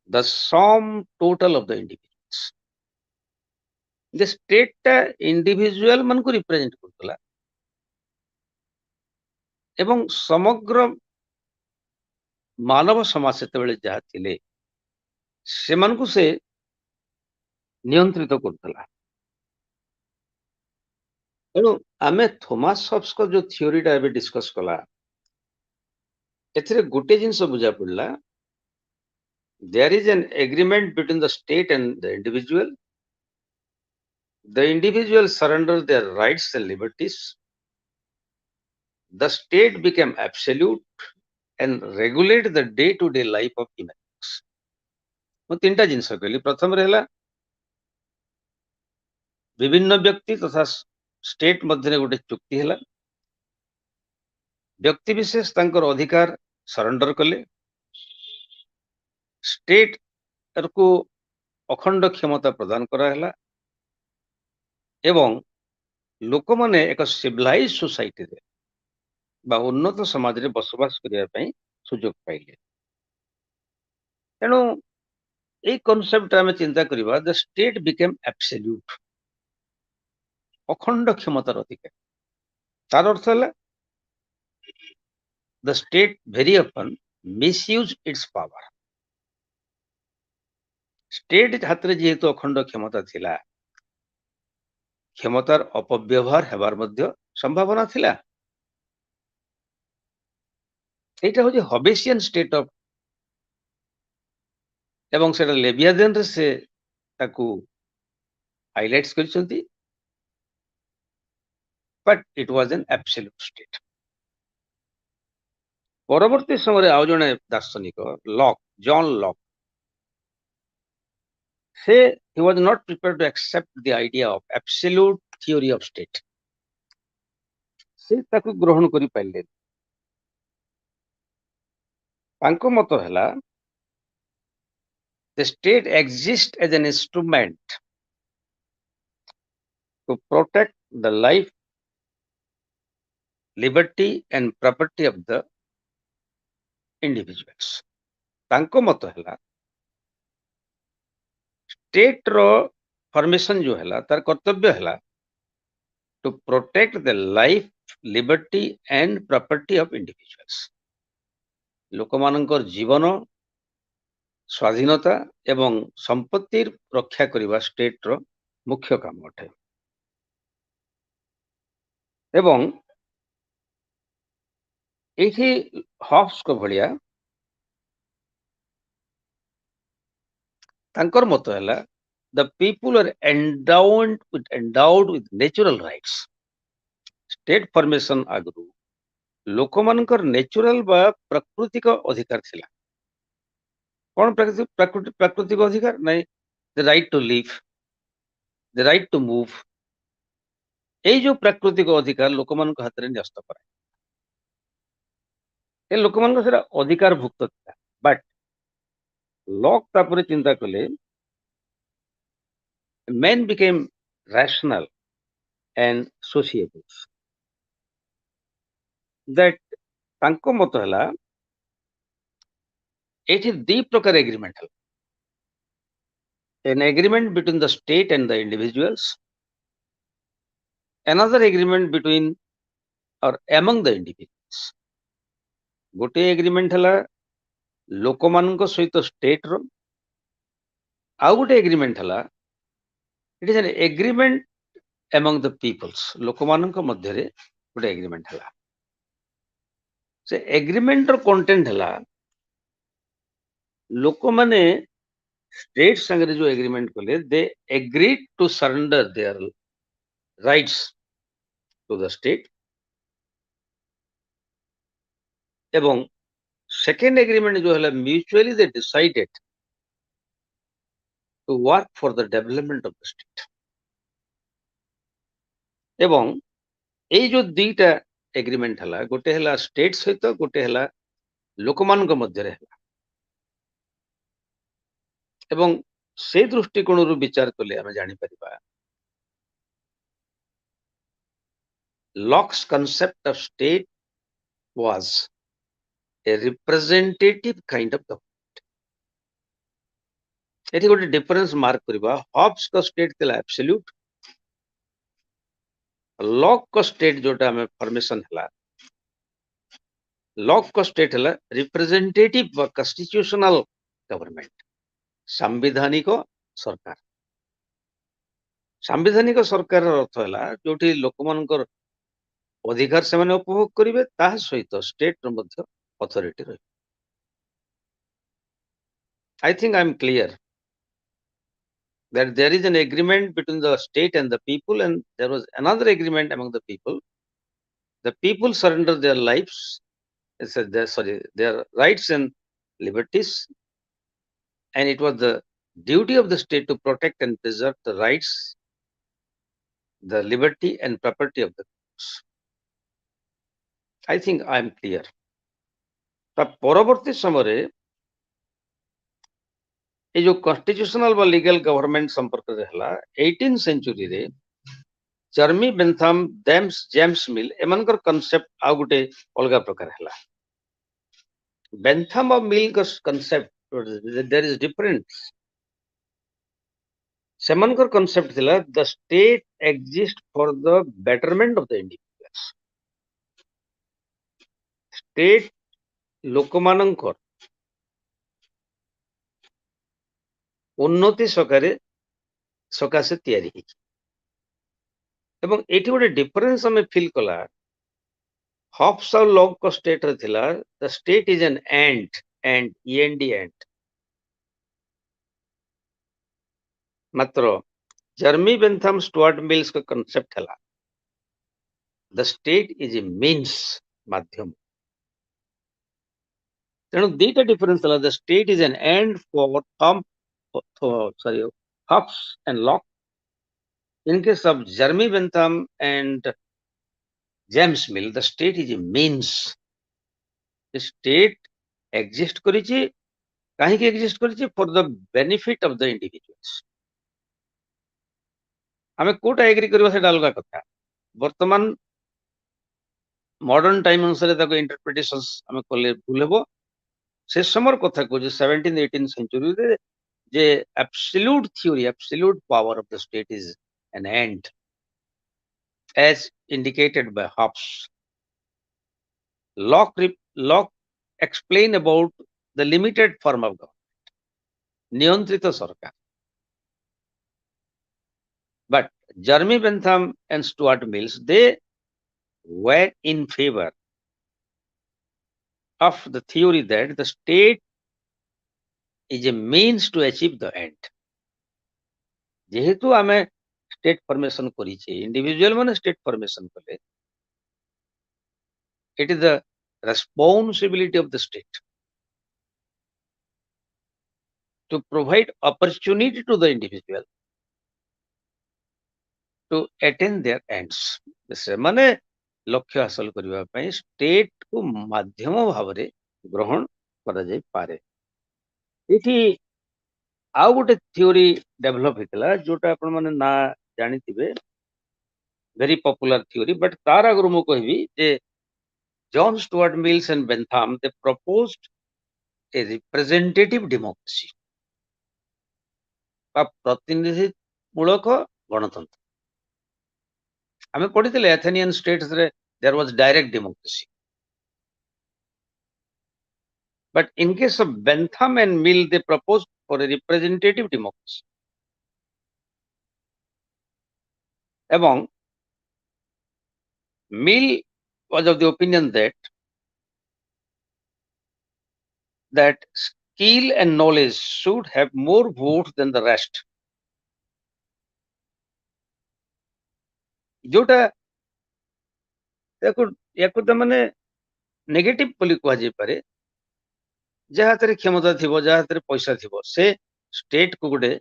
the sum total of the individuals. The state ଟା ଇଣ୍ଡିଭିଜୁଆଲ ମାନଙ୍କୁ ରିପ୍ରେଜେଣ୍ଟ କରୁଥିଲା ଏବଂ ସମଗ୍ର ମାନବ ସମାଜ ସେତେବେଳେ ଯାହା ଥିଲେ ସେମାନଙ୍କୁ ସେ ନିୟନ୍ତ୍ରିତ କରୁଥିଲା। ତେଣୁ ଆମେ ଥୋମାସ ହବ୍ସଙ୍କ ଯୋଉ ଥିଓରିଟା ଏବେ ଡିସ୍କସ୍ କଲା, ଏଥିରେ ଗୋଟେ ଜିନିଷ ବୁଝା ପଡିଲା, there is an agreement between the state and the individual. The individual surrender their rights and liberties. The state became absolute and regulate the day-to-day life of human beings. ମୁଁ ତିନିଟା ଜିନିଷ କହିଲି। ପ୍ରଥମରେ ହେଲା ବିଭିନ୍ନ ବ୍ୟକ୍ତି ତଥା ଷ୍ଟେଟ୍ ମଧ୍ୟରେ ଗୋଟେ ଚୁକ୍ତି ହେଲା, ବ୍ୟକ୍ତି ବିଶେଷ ତାଙ୍କର ଅଧିକାର ସରେଣ୍ଡର କଲେ, ଷ୍ଟେଟ୍ କୁ ଅଖଣ୍ଡ କ୍ଷମତା ପ୍ରଦାନ କରାହେଲା ଏବଂ ଲୋକମାନେ ଏକ ସିଭିଲାଇଜ ସୋସାଇଟିରେ ବା ଉନ୍ନତ ସମାଜରେ ବସବାସ କରିବା ପାଇଁ ସୁଯୋଗ ପାଇଲେ। ତେଣୁ এই କନସେପ୍ଟ ଆମେ ଚିନ୍ତା କରିବା, ଦ ଷ୍ଟେଟ୍ ବିକେମ୍ ଆବସଲ୍ୟୁଟ୍, ଅଖଣ୍ଡ କ୍ଷମତାର ଅଧିକାର। ତାର ଅର୍ଥ ହେଲା the state very often misuse its power. State ହାତରେ ଯେହେତୁ ଅଖଣ୍ଡ କ୍ଷମତା ଥିଲା, କ୍ଷମତାର ଅପବ୍ୟବହାର ହେବାର ମଧ୍ୟ ସମ୍ଭାବନା ଥିଲା। এইটা হচ্ছে ହବେସିଆନ ଷ୍ଟେଟ୍ ଅଫ, ଏବଂ ସେଟା ଲେବିଆଦେନରେ ସେ ତାକୁ ହାଇଲାଇଟ୍ସ କରିଛନ୍ତି, but it was an absolute state. ପରବର୍ତ୍ତୀ ସମୟରେ ଆଉ ଜଣେ ଦାର୍ଶନିକ ଲକ୍, ଜନ୍ ଲକ୍, ସେ he was not prepared to accept the idea of absolute theory of state. ସେ ତାକୁ ଗ୍ରହଣ କରିପାରିଲେନି। ତାଙ୍କ ମତ ହେଲା the state exists as an instrument to protect the life, liberty and property of the individuals. ତାଙ୍କ ମତ ହେଲା ଷ୍ଟେଟ୍ ର ଫର୍ମେସନ ଯୋଉ ହେଲା, ତାର କର୍ତ୍ତବ୍ୟ ହେଲା to protect the life, liberty and property of individuals. ଲୋକମାନଙ୍କର ଜୀବନ, ସ୍ୱାଧୀନତା ଏବଂ ସମ୍ପତ୍ତିର ରକ୍ଷା କରିବା ଷ୍ଟେଟ୍ ର ମୁଖ୍ୟ କାମ ଅଟେ। ଏବଂ ଏଇଠି ହବ୍ସଙ୍କ ଭଳିଆ ତାଙ୍କର ମତ ହେଲା the people are endowed with natural rights. State formation ଆଗରୁ ଲୋକମାନଙ୍କର ନେଚୁରାଲ ବା ପ୍ରାକୃତିକ ଅଧିକାର ଥିଲା। କଣ ପ୍ରାକୃତିକ ଅଧିକାର? ନାଇଁ, the right to live, the right to move, এই ଯୋଉ ପ୍ରାକୃତିକ ଅଧିକାର ଲୋକମାନଙ୍କ ହାତରେ ନ୍ୟସ୍ତ କରାଏ, ଏ ଲୋକମାନଙ୍କ ସେଟା ଅଧିକାର ଭୁକ୍ତ ଥିଲା। ବଟ୍ ଲକ୍ ତାପରେ ଚିନ୍ତା କଲେ men became rational and sociable, that ତାଙ୍କ ମତ ହେଲା ଏଠି ଦି ପ୍ରକାର ଏଗ୍ରିମେଣ୍ଟ ହେଲା, an agreement between the state and the individuals, another agreement between or among the individuals. ଗୋଟେ ଏଗ୍ରିମେଣ୍ଟ ହେଲା ଲୋକମାନଙ୍କ ସହିତ ଷ୍ଟେଟ୍ ର, ଆଉ ଗୋଟେ ଏଗ୍ରିମେଣ୍ଟ ହେଲା ଇଟ୍ is an agreement among the peoples, ଲୋକମାନଙ୍କ ମଧ୍ୟରେ ଗୋଟେ ଏଗ୍ରିମେଣ୍ଟ ହେଲା। ସେ ଏଗ୍ରିମେଣ୍ଟର କଣ୍ଟେଣ୍ଟ ହେଲା ଲୋକମାନେ ଷ୍ଟେଟ୍ ସାଙ୍ଗରେ ଯୋଉ ଏଗ୍ରିମେଣ୍ଟ କଲେ, they agreed to surrender their rights to the state, ଏବଂ ସେକେଣ୍ଡ ଏଗ୍ରିମେଣ୍ଟ ଯୋଉ ହେଲା mutually they decided to work for the development of the state. ଏବଂ ଏଇ ଯୋଉ ଦିଟା एग्रीमेंट हला गोटे हला स्टेट सहित गोटे हला लोकमानक मध्यरे हला एवं से दृष्टिकोणरू विचार कले आमे जानि परिबा Locke's concept of state was a representative kind of government. एठी गोटे डिफरेंस मार्क करबा हॉब्स को स्टेट थिला एब्सोल्यूट लॉक को स्टेट जोटा हमें फॉर्मेशन हला लॉक को स्टेट हला रिप्रेजेंटेटिव व कॉन्स्टिट्यूशनल गवर्नमेंट संवैधानिक सरकार संवैधानिक सरकार अर्थ हला जोठी लोकमानकर अधिकार से माने उपभोग करिवे ता सहित स्टेट रो मध्य अथॉरिटी रही I think I'm clear that there is an agreement between the state and the people, and there was another agreement among the people. The people surrender their lives, their rights and liberties, and it was the duty of the state to protect and preserve the rights, the liberty and property of the peoples. I think I'm clear. ता परवर्ती समय ये जो constitutional व legal government संपर्क रे हला 18 century रे जर्मी बेंथम जेम्स मिल एमनकर कांसेप्ट आ गुटे अलगा प्रकार हला बेंथम और मिल का कांसेप्ट देयर इज डिफरेंस सेमनकर कांसेप्ट थिला the state exist for the betterment of the individuals state लोकमानंकर उन्नति सकाशे तैयारी एवं एठी गोटे डिफरेंस हमें फील कला हॉब्स और लॉक को स्टेट रे थिला the state is an end E N D end मात्र जर्मी बेंथम स्टुअर्ट मिल्स का कांसेप्ट हला the state is a means माध्यम तेणु दीटा डिफरेंस हला the state is an end for Hobbes and Locke in case of Jeremy Bentham and James Mill, the state is a means. The state exist करिछि काहे के exist करिछि for the benefit of the individuals. हमें Kota agree करबा से अलगा कथा वर्तमान modern time अनुसार ताको इंटरप्रिटेशंस हमें कले भूल हेबो से समर कथा को जे 17 18 सेंचुरी रे जे absolute theory absolute power of the state is an end as indicated by Hobbes. Locke explain about the limited form of government, Niyantrita Sarkar. But Jeremy Bentham and Stuart Mills, they were in favor of the theory that the state is a means to achieve the end. जेहेतु आमे state formation करिछि individual माने state formation कले it is the responsibility of the state to provide opportunity to the individual to attain their ends से माने लक्ष्य हासिल करबा पई स्टेट को माध्यम भावरे ग्रहण करा जाय पारे एठी आ गोटे थ्योरी डेवलप हेतला जोटा आपण माने ना जानिथिबे very popular theory but तार अगर मु कहबी जे John Stuart Mills and Bentham they proposed a representative democracy बा प्रतिनिधि मूलक गणतंत्र हमें पढ़िथिले एथेनियन स्टेट्स रे there was direct democracy but in case of Bentham and Mill they proposed for a representative democracy এবং Mill was of the opinion that skill and knowledge should have more votes than the rest. जोटा याकु तमने negative बोली कह जाय पारे जहा तरे क्षमता थिबो जहा तरे पैसा थिबो से स्टेट को गुडे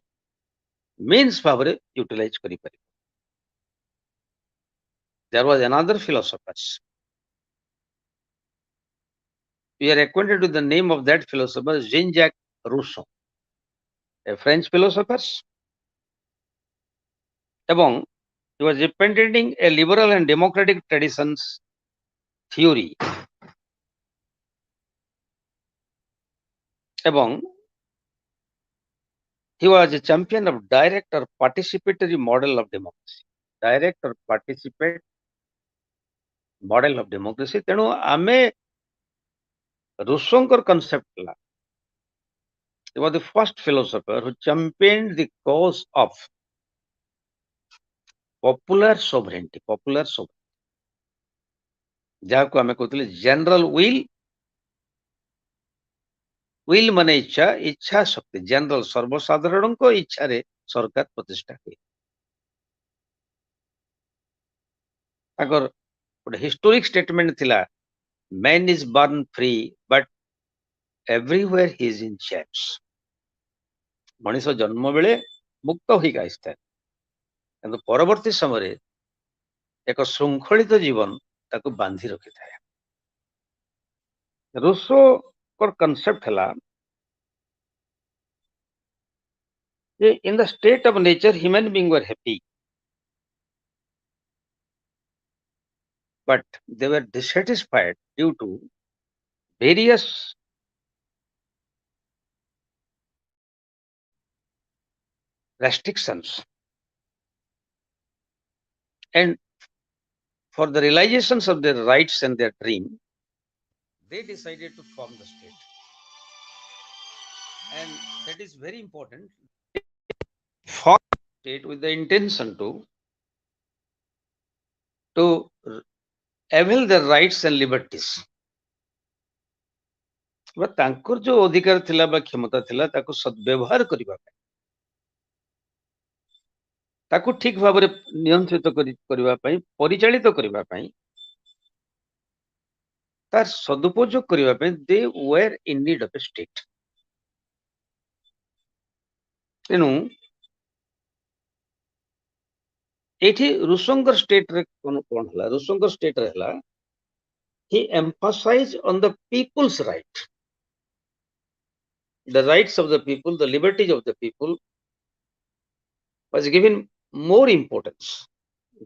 मीन्स भावरे यूटिलाइज करि पारे. There was another philosophers you are acquainted with the name of that philosopher, Jean-Jacques Rousseau, a French philosopher, এবং he was representing a liberal and democratic traditions theory, এবং he was a champion of direct or participatory model of democracy. Direct or participate model of democracy. ତେଣୁ ଆମେ ରୁଷୋଙ୍କର concept ହେଲା, he was the first philosopher who championed the cause of popular sovereignty, ଯାହାକୁ ଆମେ କହୁଥିଲେ general will ମାନେ ଇଚ୍ଛା ଶକ୍ତି, general ସର୍ବସାଧାରଣଙ୍କ ଇଚ୍ଛାରେ ସରକାର ପ୍ରତିଷ୍ଠା ହୁଏ। ତାଙ୍କର ଗୋଟେ ହିଷ୍ଟୋରିକ ଷ୍ଟେଟମେଣ୍ଟ ଥିଲା, man is born free but everywhere he is in chains। ମଣିଷ ଜନ୍ମ ବେଳେ ମୁକ୍ତ ହୋଇକି ଆସିଥାଏ, କିନ୍ତୁ ପରବର୍ତ୍ତୀ ସମୟରେ ଏକ ଶୃଙ୍ଖଳିତ ଜୀବନ ତାକୁ ବାନ୍ଧି ରଖିଥାଏ। ରୁଷୋଙ୍କର କନସେପ୍ଟ ହେଲା ଯେ in the state of nature human beings were happy, but they were dissatisfied due to various restrictions, and for the realizations of their rights and their dream, they decided to form the state. And that is very important. Form the state with the intention to avail their rights and liberties. ବା ତାଙ୍କର ଯୋଉ ଅଧିକାର ଥିଲା ବା କ୍ଷମତା ଥିଲା ତାକୁ ସଦ୍ବ୍ୟବହାର କରିବା ପାଇଁ, ତାକୁ ଠିକ ଭାବରେ ନିୟନ୍ତ୍ରିତ କରିବା ପାଇଁ, ପରିଚାଳିତ କରିବା ପାଇଁ, ତାର ସଦୁପଯୋଗ କରିବା ପାଇଁ they were in need of a state। ତେଣୁ ଏଠି ରୁଷୋଙ୍କର ଷ୍ଟେଟରେ କଣ ହେଲା, ରୁଷୋଙ୍କର ଷ୍ଟେଟରେ ହେଲା he emphasized on the people's right, the rights of the people, the liberties of the people was given more importance.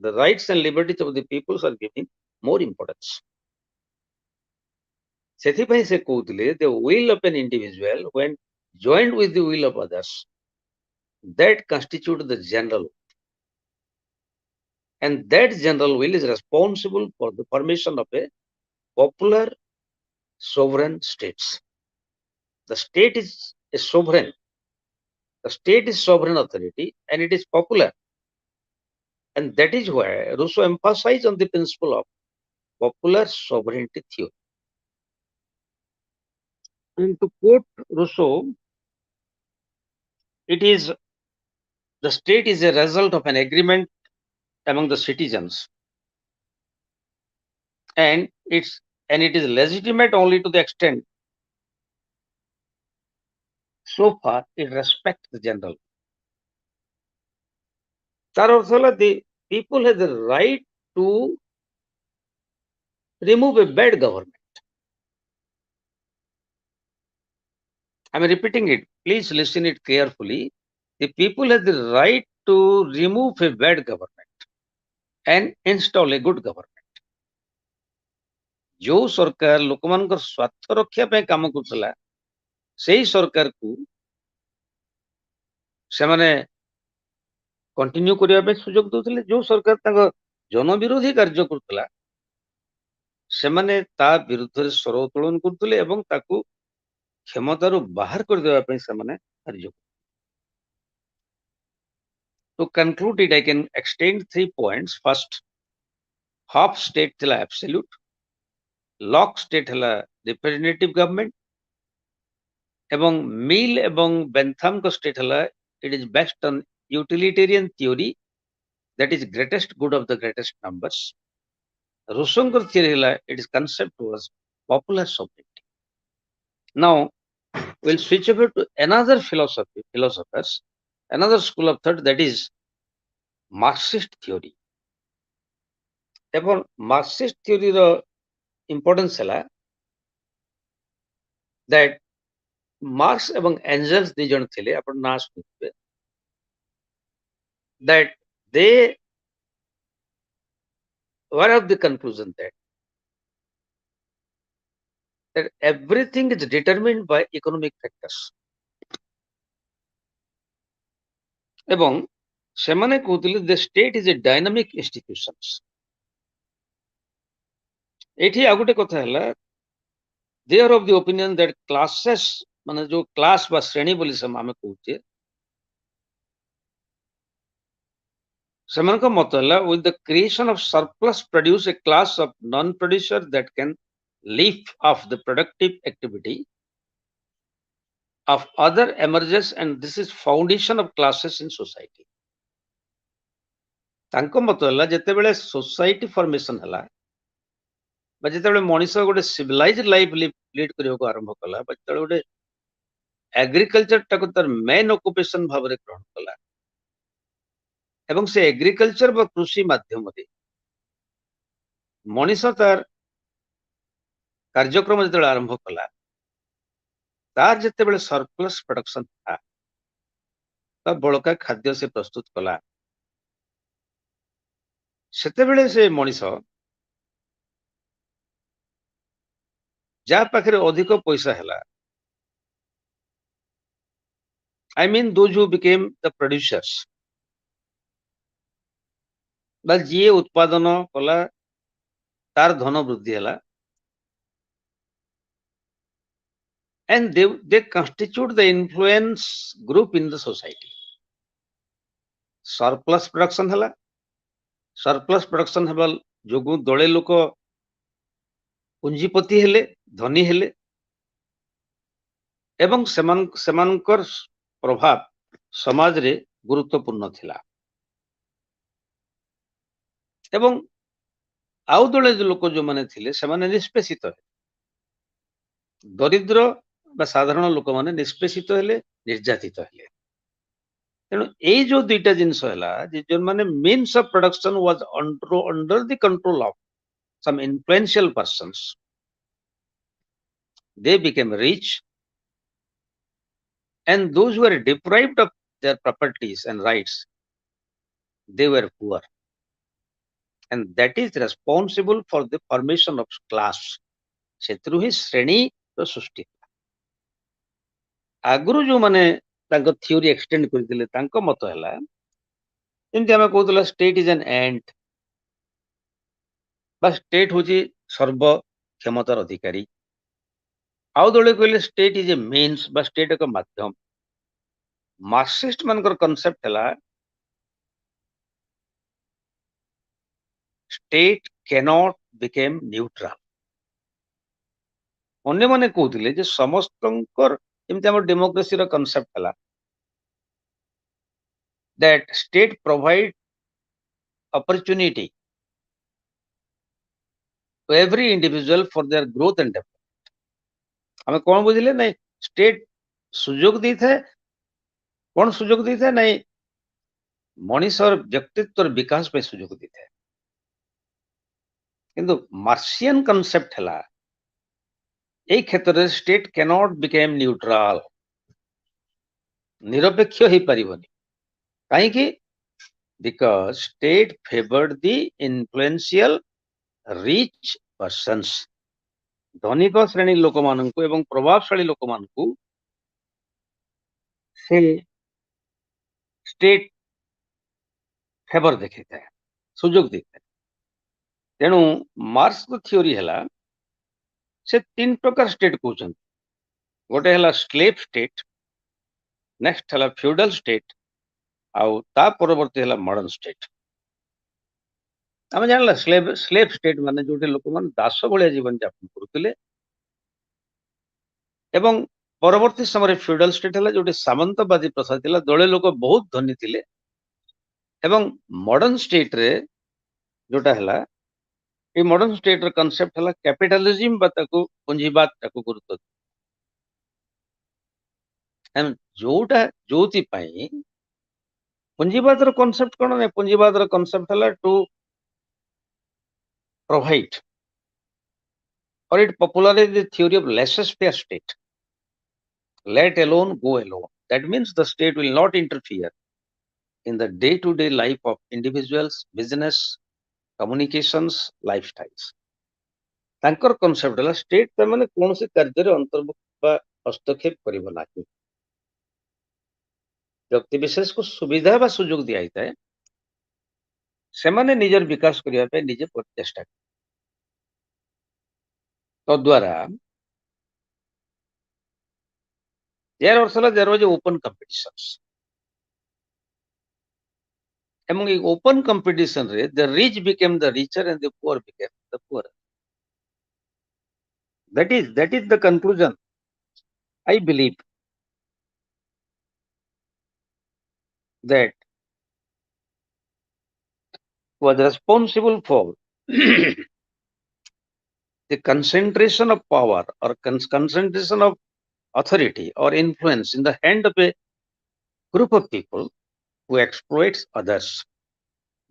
The rights and liberties of the peoples are given more importance। ସେଥିପାଇଁ ସେ କହୁଥିଲେ the will of an individual when joined with the will of others, that constitute the general, and that general will is responsible for the formation of a popular sovereign states। The state is a sovereign, the state is sovereign authority and it is popular, and that is why Rousseau emphasized on the principle of popular sovereignty theory। And to quote Rousseau, it is the state is a result of an agreement among the citizens, and it is legitimate only to the extent so far it respects the general। তার অর্থ হলো the people have the right to remove a bad government। I am repeating it, please listen it carefully। The people have the right to remove a bad government and install a good government। जो सरकार ଲୋକମାନଙ୍କର ସ୍ୱାର୍ଥ ରକ୍ଷା ପାଇଁ କାମ କରୁଥିଲା, ସେଇ ସରକାରକୁ ସେମାନେ କଣ୍ଟିନ୍ୟୁ କରିବା ପାଇଁ ସୁଯୋଗ ଦଉଥିଲେ। ଯୋଉ ସରକାର ତାଙ୍କ ଜନବିରୋଧୀ କାର୍ଯ୍ୟ କରୁଥିଲା, ସେମାନେ ତା ବିରୁଦ୍ଧରେ ସ୍ୱର ଉତ୍ତୋଳନ କରୁଥିଲେ ଏବଂ ତାକୁ କ୍ଷମତାରୁ ବାହାର କରିଦେବା ପାଇଁ ସେମାନେ କାର୍ଯ୍ୟ କରୁଥିଲେ। To conclude it, I can extend 3 points। First, half state ଥିଲା absolute, lock state ହେଲା representative government, ଏବଂ ମିଲ୍ ଏବଂ ବେନ୍ଥାମଙ୍କ ଷ୍ଟେଟ୍ ହେଲା it is based on utilitarian theory, that is greatest good of the greatest numbers। ରୁଷୋଙ୍କର theory ହେଲା it is concept was popular sovereignty। Now we'll switch over to another philosophers, another school of thought, that is Marxist theory। ଏବଂ Marxist theory ର importance ହେଲା that Marx ଏବଂ Engels ଦି ଜଣ ଥିଲେ, ଆପଣ ନାଁ ଶୁଣିଥିବେ, that they were of the conclusion that everything is determined by economic factors. ଏବଂ ସେମାନେ କହୁଥିଲେ the state is a dynamic institutions. ଏଠି ଆଉ ଗୋଟେ କଥା ହେଲା, they are of the opinion that classes, ମାନେ ଯୋଉ କ୍ଲାସ ବା ଶ୍ରେଣୀ ବୋଲି ଆମେ କହୁଛେ, ସେମାନଙ୍କ ମତ ହେଲା with the creation of surplus produce a class of non-producer that can live off the productive activity of other emerges and this is foundation of classes in society. ତାଙ୍କ ମତ ହେଲା ଯେତେବେଳେ ସୋସାଇଟି ଫର୍ମେସନ ହେଲା ବା ଯେତେବେଳେ ମଣିଷ ଗୋଟେ ସିଭିଲାଇଜ ଲାଇଫ ଲିଡ୍ କରିବାକୁ ଆରମ୍ଭ କଲା ବା ଯେତେବେଳେ ଗୋଟେ ଏଗ୍ରିକଲଚରଟାକୁ ତାର ମେନ୍ ଅକୁପେସନ ଭାବରେ ଗ୍ରହଣ କଲା ଏବଂ ସେ ଏଗ୍ରିକଲଚର ବା କୃଷି ମାଧ୍ୟମରେ ମଣିଷ ତାର କାର୍ଯ୍ୟକ୍ରମ ଯେତେବେଳେ ଆରମ୍ଭ କଲା, ତାର ଯେତେବେଳେ ସରପ୍ଲସ୍ ପ୍ରଡକ୍ସନ ଥିଲା ବା ବଳକା ଖାଦ୍ୟ ସେ ପ୍ରସ୍ତୁତ କଲା, ସେତେବେଳେ ସେ ମଣିଷ ଯାହା ପାଖରେ ଅଧିକ ପଇସା ହେଲା, I mean those who became the producers, ବା ଯିଏ ଉତ୍ପାଦନ କଲା ତାର ଧନ ବୃଦ୍ଧି ହେଲା, and they constitute the influence group in the society. Surplus production ହେଲା, ସରପ୍ଲସ୍ ପ୍ରଡକ୍ସନ ହେବା ଯୋଗୁଁ ଦଳେ ଲୋକ ପୁଞ୍ଜିପତି ହେଲେ, ଧନୀ ହେଲେ ଏବଂ ସେମାନଙ୍କର ପ୍ରଭାବ ସମାଜରେ ଗୁରୁତ୍ୱପୂର୍ଣ୍ଣ ଥିଲା ଏବଂ ଆଉ ଦଳେ ଲୋକ ଯୋଉମାନେ ଥିଲେ ସେମାନେ ନିଷ୍ପେଷିତ ହେଲେ, ଦରିଦ୍ର ବା ସାଧାରଣ ଲୋକମାନେ ନିଷ୍ପେଷିତ ହେଲେ, ନିର୍ଯାତିତ ହେଲେ। ତେଣୁ ଏଇ ଯୋଉ ଦୁଇଟା ଜିନିଷ ହେଲା ଯେ ଯୋଉମାନେ means of production was under the control of some influential persons, they became rich and those who were deprived of their properties and rights, they were poor. And that is responsible for the formation of class. ସେଥିରୁ ହିଁ ଶ୍ରେଣୀର ସୃଷ୍ଟି। ଆଗରୁ ଯୋଉମାନେ ତାଙ୍କ theory extend କରିଥିଲେ ତାଙ୍କ ମତ ହେଲା ଯେମିତି ଆମେ କହୁଥିଲା ଷ୍ଟେଟ୍ ଇଜ ଆନ୍ ଏଣ୍ଡ ବା ଷ୍ଟେଟ୍ ହଉଛି ସର୍ବ କ୍ଷମତାର ଅଧିକାରୀ, ଆଉ ଦଳେ କହିଲେ ଷ୍ଟେଟ୍ ଇଜ ଏ ମିନ୍ସ ବା ଷ୍ଟେଟ୍ ଏକ ମାଧ୍ୟମ। ମାର୍କ୍ସିଷ୍ଟ ମାନଙ୍କର କନସେପ୍ଟ ହେଲା ଷ୍ଟେଟ୍ କ୍ୟାନଟ୍ ବିକେମ୍ ନ୍ୟୁଟ୍ରାଲ। ଅନ୍ୟମାନେ କହୁଥିଲେ ଯେ ସମସ୍ତଙ୍କର ଯେମିତି ଆମର ଡେମୋକ୍ରେସିର କନସେପ୍ଟ ହେଲା that state provide opportunity to every individual for their growth and development. ଆମେ କଣ ବୁଝିଲେ ନାଇଁ ଷ୍ଟେଟ୍ ସୁଯୋଗ ଦେଇଥାଏ, କଣ ସୁଯୋଗ ଦେଇଥାଏ ନାଇଁ ମଣିଷର ବ୍ୟକ୍ତିତ୍ୱର ବିକାଶ ପାଇଁ ସୁଯୋଗ ଦେଇଥାଏ। କିନ୍ତୁ ମାର୍ସିଆନ କନସେପ୍ଟ ହେଲା এই କ୍ଷେତ୍ରରେ ଷ୍ଟେଟ୍ କ୍ୟାନଟ୍ ବିକେମ୍ ନ୍ୟୁଟ୍ରାଲ, ନିରପେକ୍ଷ ହେଇପାରିବନି। କାହିଁକି? Because state favoured the influential rich persons, ଧନିକ ଶ୍ରେଣୀ ଲୋକମାନଙ୍କୁ ଏବଂ ପ୍ରଭାବଶାଳୀ ଲୋକମାନଙ୍କୁ ସେ ଷ୍ଟେଟ୍ ଫେଭର ଦେଖେଇଥାଏ, ସୁଯୋଗ ଦେଇଥାଏ। ତେଣୁ ମାର୍କ୍ସଙ୍କ ଥିଓରି ହେଲା ସେ ତିନି ପ୍ରକାର ଷ୍ଟେଟ୍ କହୁଛନ୍ତି, ଗୋଟେ ହେଲା ସ୍ଲେଭ୍ ଷ୍ଟେଟ୍, ନେକ୍ସଟ ହେଲା ଫ୍ୟୁଡାଲ ଷ୍ଟେଟ୍, ଆଉ ତା ପରବର୍ତ୍ତୀ ହେଲା ମଡର୍ନ ଷ୍ଟେଟ୍। ଆମେ ଜାଣିଲା ସ୍ଲେଭ୍ ଷ୍ଟେଟ୍ ମାନେ ଯୋଉଠି ଲୋକମାନେ ଦାସ ଭଳିଆ ଜୀବନ ଯାପନ କରୁଥିଲେ ଏବଂ ପରବର୍ତ୍ତୀ ସମୟରେ ଫ୍ୟୁଡାଲ ଷ୍ଟେଟ୍ ହେଲା ଯୋଉଠି ସାମନ୍ତବାଦୀ ପ୍ରଥା ଥିଲା, ଦଳେ ଲୋକ ବହୁତ ଧନୀ ଥିଲେ ଏବଂ ମଡର୍ନ ଷ୍ଟେଟରେ ଯୋଉଟା ହେଲା এই ମଡର୍ନ ଷ୍ଟେଟର କନସେପ୍ଟ ହେଲା କ୍ୟାପିଟାଲିଜିମ ବା ତାକୁ ପୁଞ୍ଜିବାଦ ତାକୁ ଗୁରୁତ୍ୱ, ଯୋଉଟା ଯୋଉଥିପାଇଁ ପୁଞ୍ଜିବାଦର କନସେପ୍ଟ କଣ ନା ପୁଞ୍ଜିବାଦର କନସେପ୍ଟ ହେଲା to provide or it popularized the theory of laissez-faire state. let alone go alone. That means the state will not interfere in the day-to-day life of individuals, business, communications, lifestyles. ତାଙ୍କର concept ହେଲା state ତାମାନେ କୌଣସି କାର୍ଯ୍ୟରେ ଅନ୍ତର୍ଭୁକ୍ତ ବା ହସ୍ତକ୍ଷେପ କରିବ ନାହିଁ। ବ୍ୟକ୍ତି ବିଶେଷକୁ ସୁବିଧା ବା ସୁଯୋଗ ଦିଆଯାଇଥାଏ, ସେମାନେ ନିଜର ବିକାଶ କରିବା ପାଇଁ ନିଜେ ଚେଷ୍ଟା କରେ। ତଦ୍ୱାରା ଏହାର ଅର୍ଥ ହେଲା there was open competitions. Among the open competition, the rich became the richer and the poor became the poorer. That is the conclusion. I believe that was responsible for the concentration of power or concentration of authority or influence in the hand of a group of people who exploits others.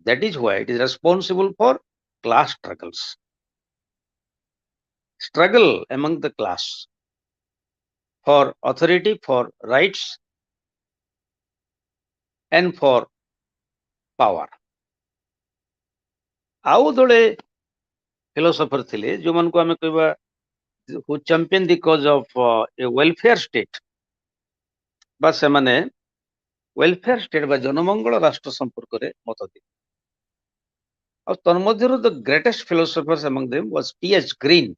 That is why it is responsible for class struggles. Struggle among the class for authority, for rights, and for power. ଆଉ ଦଳେ philosopher ଥିଲେ ଯୋଉମାନଙ୍କୁ ଆମେ କହିବା who champion the cause of a welfare state ବା ସେମାନେ welfare state ବା ଜନମଙ୍ଗଳ ରାଷ୍ଟ୍ର ସମ୍ପର୍କରେ ମତ ଦେଇଥିଲେ। ଆଉ ତନ୍ମଧ୍ୟରୁ the greatest philosophers among them was T.H. Green.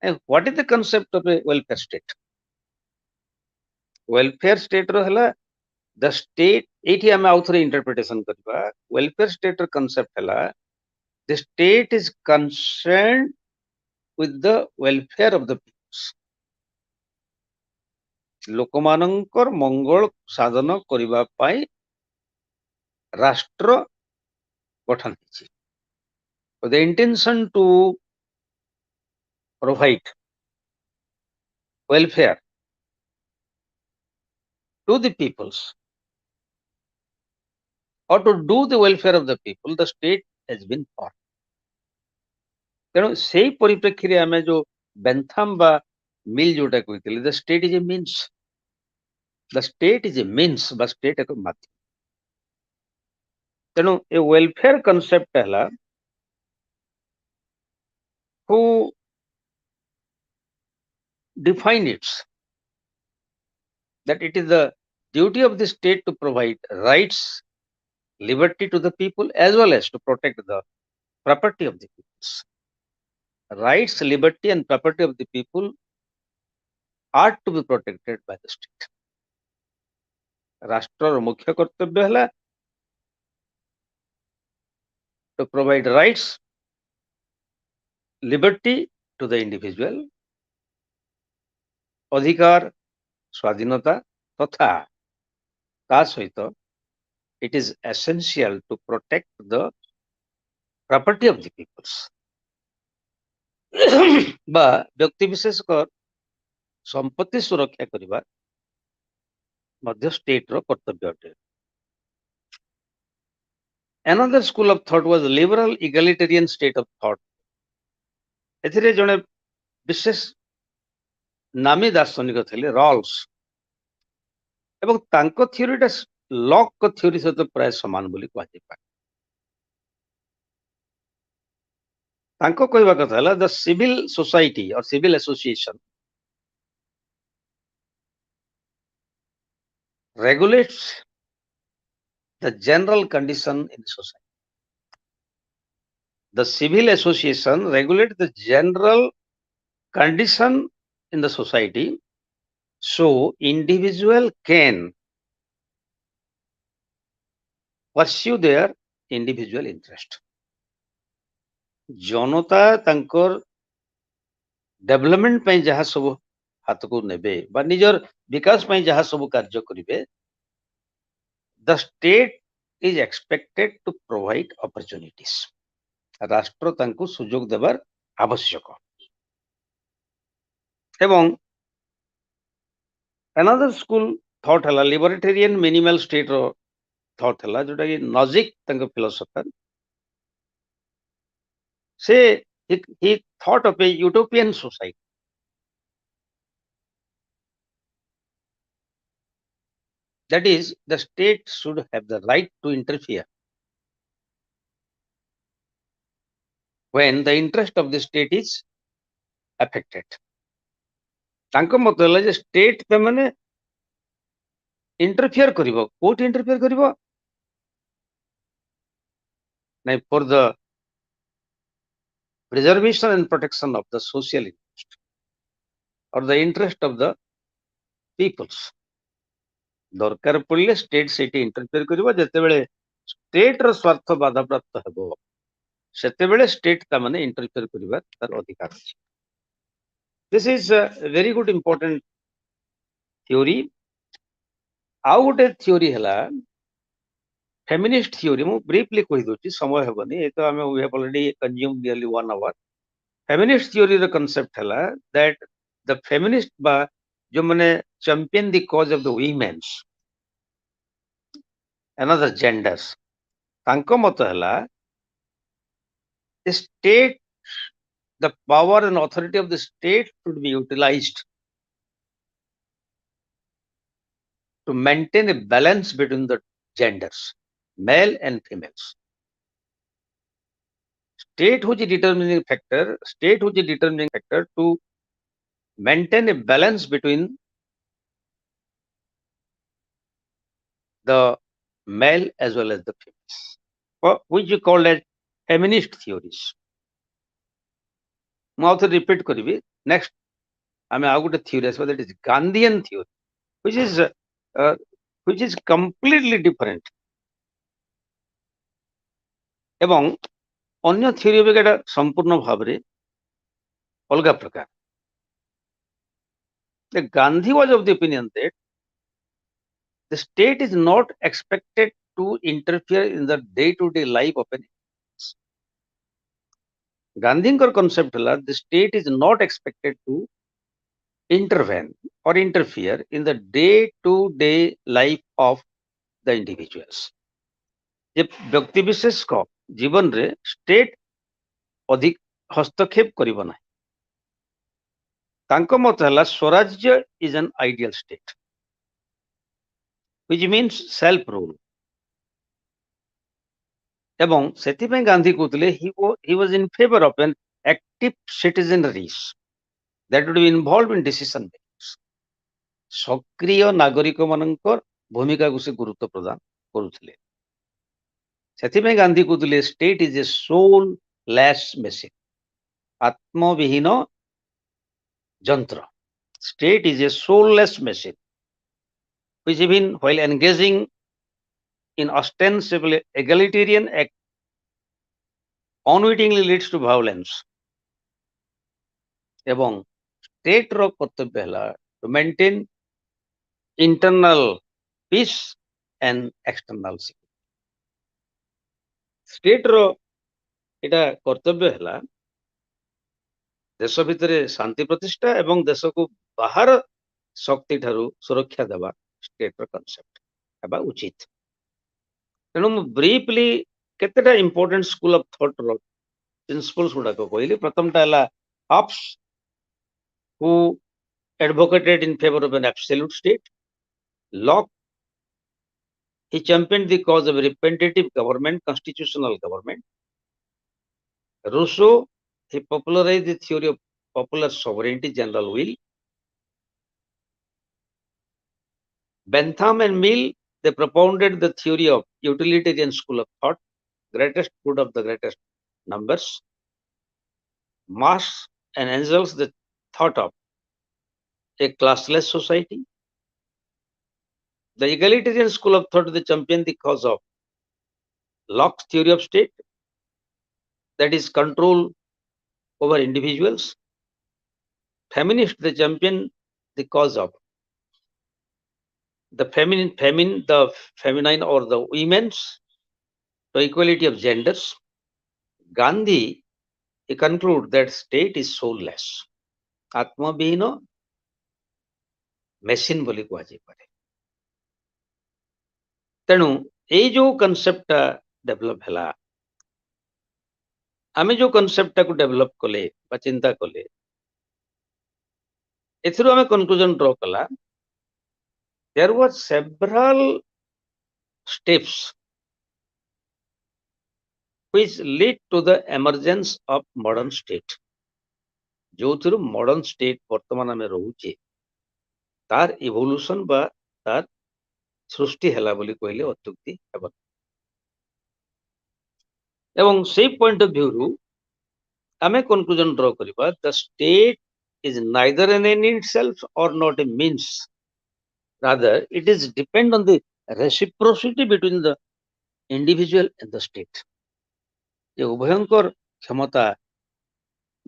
And what is the concept of a welfare state? Welfare state ର ହେଲା the state, ଏଇଠି ଆମେ ଆଉଥରେ ଇଣ୍ଟରପ୍ରିଟେସନ କରିବା। welfare state ର concept ହେଲା the state is concerned with the welfare of the people. ଲୋକମାନଙ୍କର ମଙ୍ଗଳ ସାଧନ କରିବା ପାଇଁ ରାଷ୍ଟ୍ର ଗଠନ ହେଇଛି। With the intention to provide welfare to the peoples or to do the welfare of the people, the state has been formed. ତେଣୁ ସେଇ ପରିପ୍ରେକ୍ଷୀରେ ଆମେ ଯୋଉ ବେନ୍ଥାମ ବା ମିଲ୍ ଯୋଉଟା କହିଥିଲେ, the state is a means. The state is a means ବା state ଏକ ମାଧ୍ୟମ। ତେଣୁ ଏ welfare concept ହେଲା who define it that it is the duty of the state to provide rights, liberty to the people as well as to protect the property of the peoples. Rights, liberty and property of the people are to be protected by the state. ରାଷ୍ଟ୍ରର ମୁଖ୍ୟ କର୍ତ୍ତବ୍ୟ ହେଲା to provide rights, liberty to the individual, ଅଧିକାର, ସ୍ୱାଧୀନତା ତଥା ତା ସହିତ it is essential to protect the property of the peoples. ବା ବ୍ୟକ୍ତି ବିଶେଷଙ୍କ ସମ୍ପତ୍ତି ସୁରକ୍ଷା କରିବା ମଧ୍ୟ ଷ୍ଟେଟ ର କର୍ତ୍ତବ୍ୟ ଅଟେ। Another school of thought was liberal egalitarian state of thought. ଏଥିରେ ଜଣେ ବିଶେଷ ନାମୀ ଦାର୍ଶନିକ ଥିଲେ ରଲ୍ସ ଏବଂ ତାଙ୍କ ଥିଓରିଟା ଲକ୍ ଥିଓରି ସହିତ ପ୍ରାୟ ସମାନ ବୋଲି କୁହାଯାଇପାରେ। ତାଙ୍କ କହିବା କଥା ହେଲା the civil society or civil association regulates the general condition in society. The civil association regulates the general condition in the society so individual can pursue their individual interest. जनता तांकर डेवलपमेंट ପାଇଁ ଯାହା ସବୁ ହାତକୁ ନେବେ ବା ନିଜର ବିକାଶ ପାଇଁ ଯାହା ସବୁ କାର୍ଯ୍ୟ କରିବେ, the state is expected to provide opportunities. ରାଷ୍ଟ୍ର ତାଙ୍କୁ ସୁଯୋଗ ଦେବାର ଆବଶ୍ୟକ। ଏବଂ another school thought ହେଲା libertarian minimal state ର thought ହେଲା ଯୋଉଟା କି ନଜିକ ତାଙ୍କ ଫିଲୋସଫର। ସେ he thought of a utopian society That is, the state should have the right to interfere when the interest of the state is affected. ତାଙ୍କ ମତ ହେଲା ଯେ ଷ୍ଟେଟ୍ ତାମାନେ ଇଣ୍ଟରଫିୟର କରିବ କୋଉଠି ଇଣ୍ଟରଫିୟର କରିବ ନାଇଁ ଫର ଦ preservation and protection of the social interest or the interest of the peoples. ଦରକାର ପଡ଼ିଲେ ଷ୍ଟେଟ୍ ସେଇଠି ଇଣ୍ଟରଫିୟର କରିବ ଯେତେବେଳେ ଷ୍ଟେଟ୍ ର ସ୍ୱାର୍ଥ ବାଧାପ୍ରାପ୍ତ ହେବ ସେତେବେଳେ ଷ୍ଟେଟ୍ ତାମାନେ ଇଣ୍ଟରଫିୟର କରିବା ତାର ଅଧିକାର ଅଛି. This is a very good important theory. ଆଉ ଗୋଟେ theory ହେଲା feminist theory. ମୁଁ briefly କହିଦଉଛି ସମୟ ହେବନି ଏ ତ ଆମେ we have already consumed nearly 1 hour. Feminist theory ର concept ହେଲା that the feminist ବା ଯୋଉମାନେ champion the cause of the women's another genders ତାଙ୍କ ମତ ହେଲା the state the power and authority of the state should be utilized to maintain a balance between the genders, male and females. State who is determining factor to maintain a balance between the male as well as the females, which you call as feminist theories. ମୁଁ ଆଉ ଥରେ repeat କରିବି. Next ଆମେ ଆଉ ଗୋଟେ theory ଆସିବା, that is Gandhian theory, which is completely different. ଏବଂ ଅନ୍ୟ theory ଅପେକ୍ଷା ସମ୍ପୂର୍ଣ୍ଣ ଭାବରେ ଅଲଗା ପ୍ରକାର. The Gandhi was of the opinion that the state is not expected to interfere in the day-to-day life of an individual. Gandhiଙ୍କର concept ହେଲା the state is not expected to intervene or interfere in the day-to-day life of the individuals. ଯେ ବ୍ୟକ୍ତି ବିଶେଷଙ୍କ ଜୀବନରେ state ଅଧିକ ହସ୍ତକ୍ଷେପ କରିବ ନାହିଁ. ତାଙ୍କ ମତ ହେଲା ସ୍ୱରାଜ୍ୟ is an ideal state, which means self rule. ଏବଂ ସେଥିପାଇଁ ଗାନ୍ଧୀ କହୁଥିଲେ he was in favor of an active citizenry that would be involved in decision making. ସକ୍ରିୟ ନାଗରିକ ମାନଙ୍କ ଭୂମିକାକୁ ସେ ଗୁରୁତ୍ୱ ପ୍ରଦାନ କରୁଥିଲେ. ସେଥିପାଇଁ ଗାନ୍ଧୀ କହୁଥିଲେ state is a soulless machine. ଆତ୍ମବିହୀନ ଯନ୍ତ୍ର. State is a soulless machine, which even while engaging in ostensibly egalitarian act unwittingly leads to violence. ଏବଂ state ର କର୍ତ୍ତବ୍ୟ ହେଲା to maintain internal peace and external security. state ର ଏଟା କର୍ତ୍ତବ୍ୟ ହେଲା ଦେଶ ଭିତରେ ଶାନ୍ତି ପ୍ରତିଷ୍ଠା ଏବଂ ଦେଶକୁ ବାହାର ଶକ୍ତି ଠାରୁ ସୁରକ୍ଷା ଦେବା state ର କନସେପ୍ଟ ହେବା ଉଚିତ. ତେଣୁ ମୁଁ ବ୍ରିଫଲି କେତେଟା ଇମ୍ପୋର୍ଟାଣ୍ଟ ସ୍କୁଲ ଅଫ ଥଟ୍ ର ପ୍ରିନ୍ସିପଲ୍ସ ଗୁଡାକ କହିଲି. ପ୍ରଥମଟା ହେଲା Hobbes, who advocated in favor of an absolute state. Locke, he championed the cause of representative government, constitutional government. Rousseau, he popularized the theory of popular sovereignty, general will. Bentham and Mill, they propounded the theory of utilitarian school of thought, greatest good of the greatest numbers. Marx and Engels, the thought of a classless society. The egalitarian school of thought, they championed the cause of Locke's theory of state, that is control over individuals. Feminist, they champion the cause of the feminine or the women's, the equality of genders. Gandhi, he conclude that state is soulless. ଆତ୍ମବିହୀନ machine ବୋଲି କୁହାଯାଇପାରେ. ତେଣୁ ଏଇ ଯୋଉ କନସେପ୍ଟଟା develop ହେଲା, ଆମେ ଯୋଉ କନସେପ୍ଟଟାକୁ develop କଲେ ବା ଚିନ୍ତା କଲେ, ଏଥିରୁ ଆମେ କନକ୍ଲୁଜନ ଡ୍ର କଲା there were several steps which lead to the emergence of modern state. जो modern state ବର୍ତ୍ତମାନ ଆମେ ରହୁଛେ ତାର evolution ବା ତାର ସୃଷ୍ଟି ହେଲା ବୋଲି କହିଲେ ଅତ୍ୟୁକ୍ତି ହେବ। ଏବଂ ସେଇ point of view ରୁ ଆମେ conclusion draw କରିବା the state is neither an end in itself or not a means. Rather, it is depend on the reciprocity between the individual and the state. ये उभयंकर क्षमता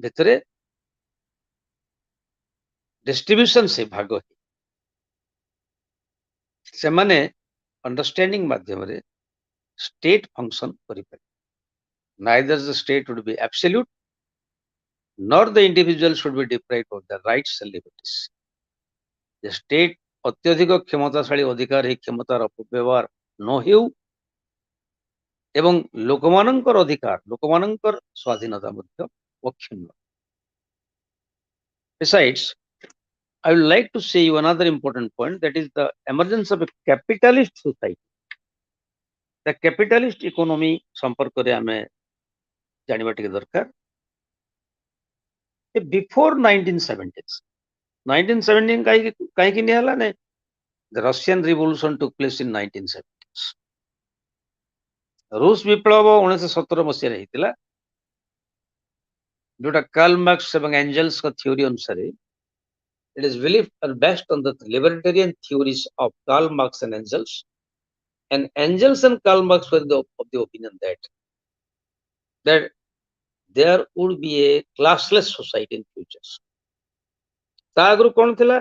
भितरे डिस्ट्रीब्यूशन से भाग है से माने अंडरस्टैंडिंग माध्यम रे स्टेट फंक्शन करि पारे। Neither the state would be absolute nor the individual should be deprived of the rights and liberties. The state अत्यधिक क्षमताशाली अधिकार ही क्षमतार अपव्यवहार न हेउ एवं लोकमानंकर अधिकार लोकमानंकर स्वाधीनता मध्य अक्षुण्ण। Besides, I would like to say you another important point, that is the emergence of a capitalist society. The capitalist economy संपर्क रे हमें जानवा टिके दरकार। Before 1970s, 1917 काहे कि नहीं हला ने the Russian Revolution took place in 1970s. रूस विप्लव 1917 मसीह रे हितला जोटा कार्ल मार्क्स एवं एंजल्स का थ्योरी अनुसार it is believed and based on the libertarian theories of Karl Marx and Engels. And Engels and Karl Marx were of the opinion that there would be a classless society in future. ता आगरु कोन थिला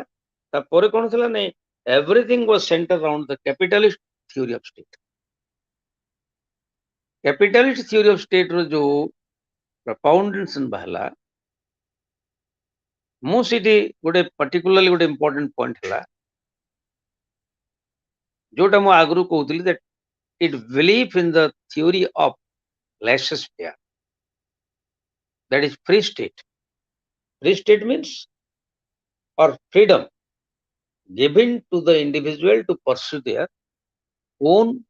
ता परे कोन थिला नै everything was centered around the capitalist theory of state. Capitalist theory of state रो जो propoundation बहला मो city गोटे particularly गोटे important point हला जोटा मो आगरु कहउतली that it believe in the theory of laissez-faire, that is free state. Free state means or freedom given to the individual to pursue their own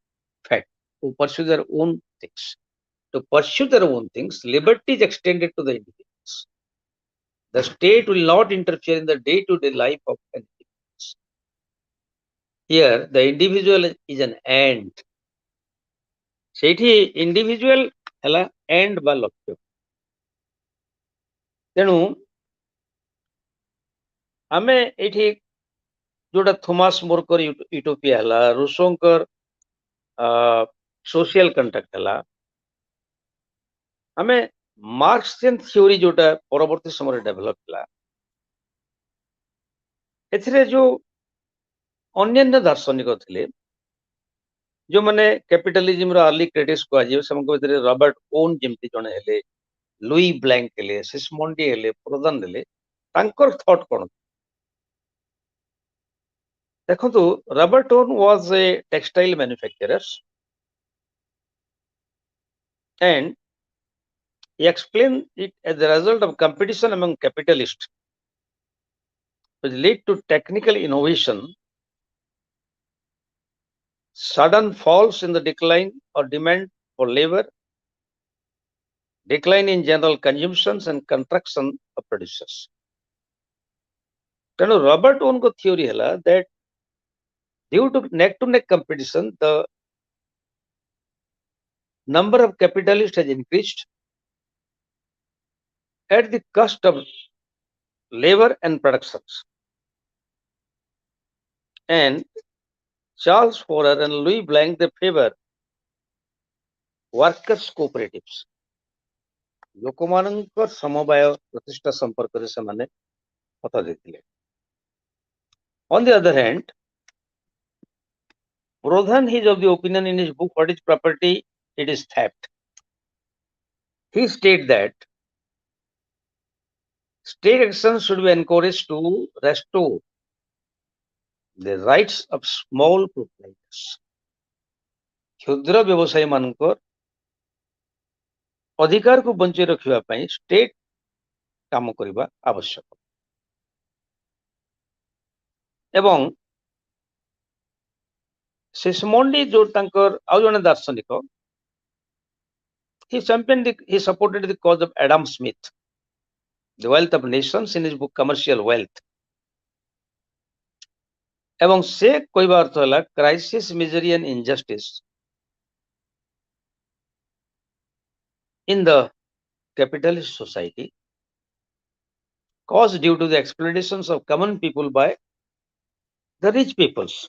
fate, to pursue their own things. To pursue their own things, liberty is extended to the individuals. The state will not interfere in the day-to-day life of an individual. Here, the individual is an end. ସେଇଠି individual ହେଲା end ବା ଲକ୍ଷ୍ୟ। ତେଣୁ ଆମେ ଏଠି जोटा Thomas Morkar utopia हला रूसोंकर social contract हला हमें मार्क्सियन थ्योरी जोटा परवर्ती समय डेवलप हला एथिरे जो अन्य दार्शनिक थिले जो माने कैपिटलिज्म रो अर्ली क्रिटिक्स को आजियो समको भितरे रॉबर्ट ओन जेमति जने हेले लुई ब्लैंक हेले सिस्मोंडी हेले प्रदान हेले तांकर थॉट कोन देखो तो Robert own was a textile manufacturer and he explained it as the result of competition among capitalists which lead to technical innovation, sudden falls in the decline or demand for labor, decline in general consumptions and contraction of producers. तेणु Robert own को theory है that due to neck competition, the number of capitalists has increased at the cost of labor and productions. And Charles Forer and Louis Blanc they favor workers cooperatives. ଲୋକମାନଙ୍କର ସମବାୟ ପ୍ରତିଷ୍ଠା ସମ୍ପର୍କରେ ସେମାନେ ମତ ଦେଇଥିଲେ। On the other hand, Prodhan is of the opinion in his book What is Property? It is Theft. He stated that state actions should be encouraged to restore the rights of small proprietors. क्षुद्र व्यवसायी मानकर अधिकार को बंचे रखिबा पई state काम करिबा आवश्यक। एवं Sismondi जो तांकर आउ जने दार्शनिक he supported the cause of Adam Smith, The Wealth of Nations, in his book Commercial Wealth. ଏବଂ ସେ କହିବା ଅର୍ଥ ହେଲା crisis misery and injustice in the capitalist society caused due to the exploitations of common people by the rich peoples.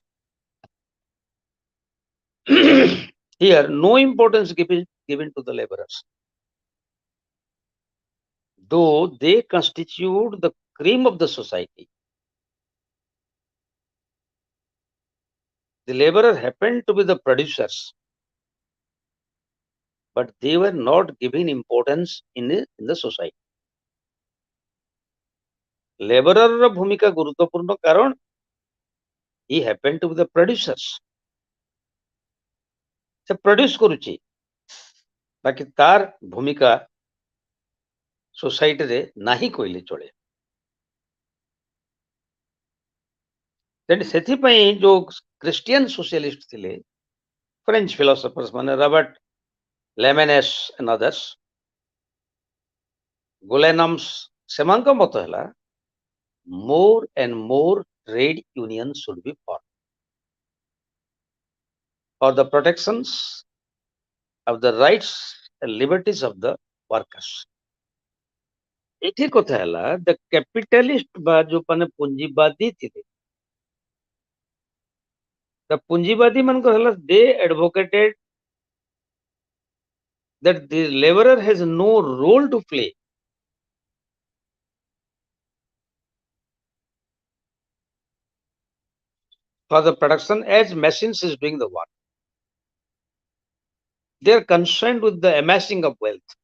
Here, no importance given to the laborers, though they constitute the cream of the society. The laborer happened to be the producers, but they were not given importance in the society. Laborer भूमिका गुरुत्वपूर्ण कारण he happened to be the producers. से produce करुची बाकी तार भूमिका society रे नाही कोइले चले सेथि पई जो क्रिश्चियन सोशलिस्ट थिले फ्रेंच फिलोसोफर्स माने रॉबर्ट लेमेनेस एंड अदर्स गोलेनम्स सेमान को मत हला more and more trade union should be form for the protections of the rights and liberties of the workers. एठी कथा हला द कैपिटलिस्ट बा जो पने पूंजीवादी थिले द पूंजीवादी मन को हला दे advocated that the laborer has no role to play for the production as machines is doing the work. They are concerned with the amassing of wealth.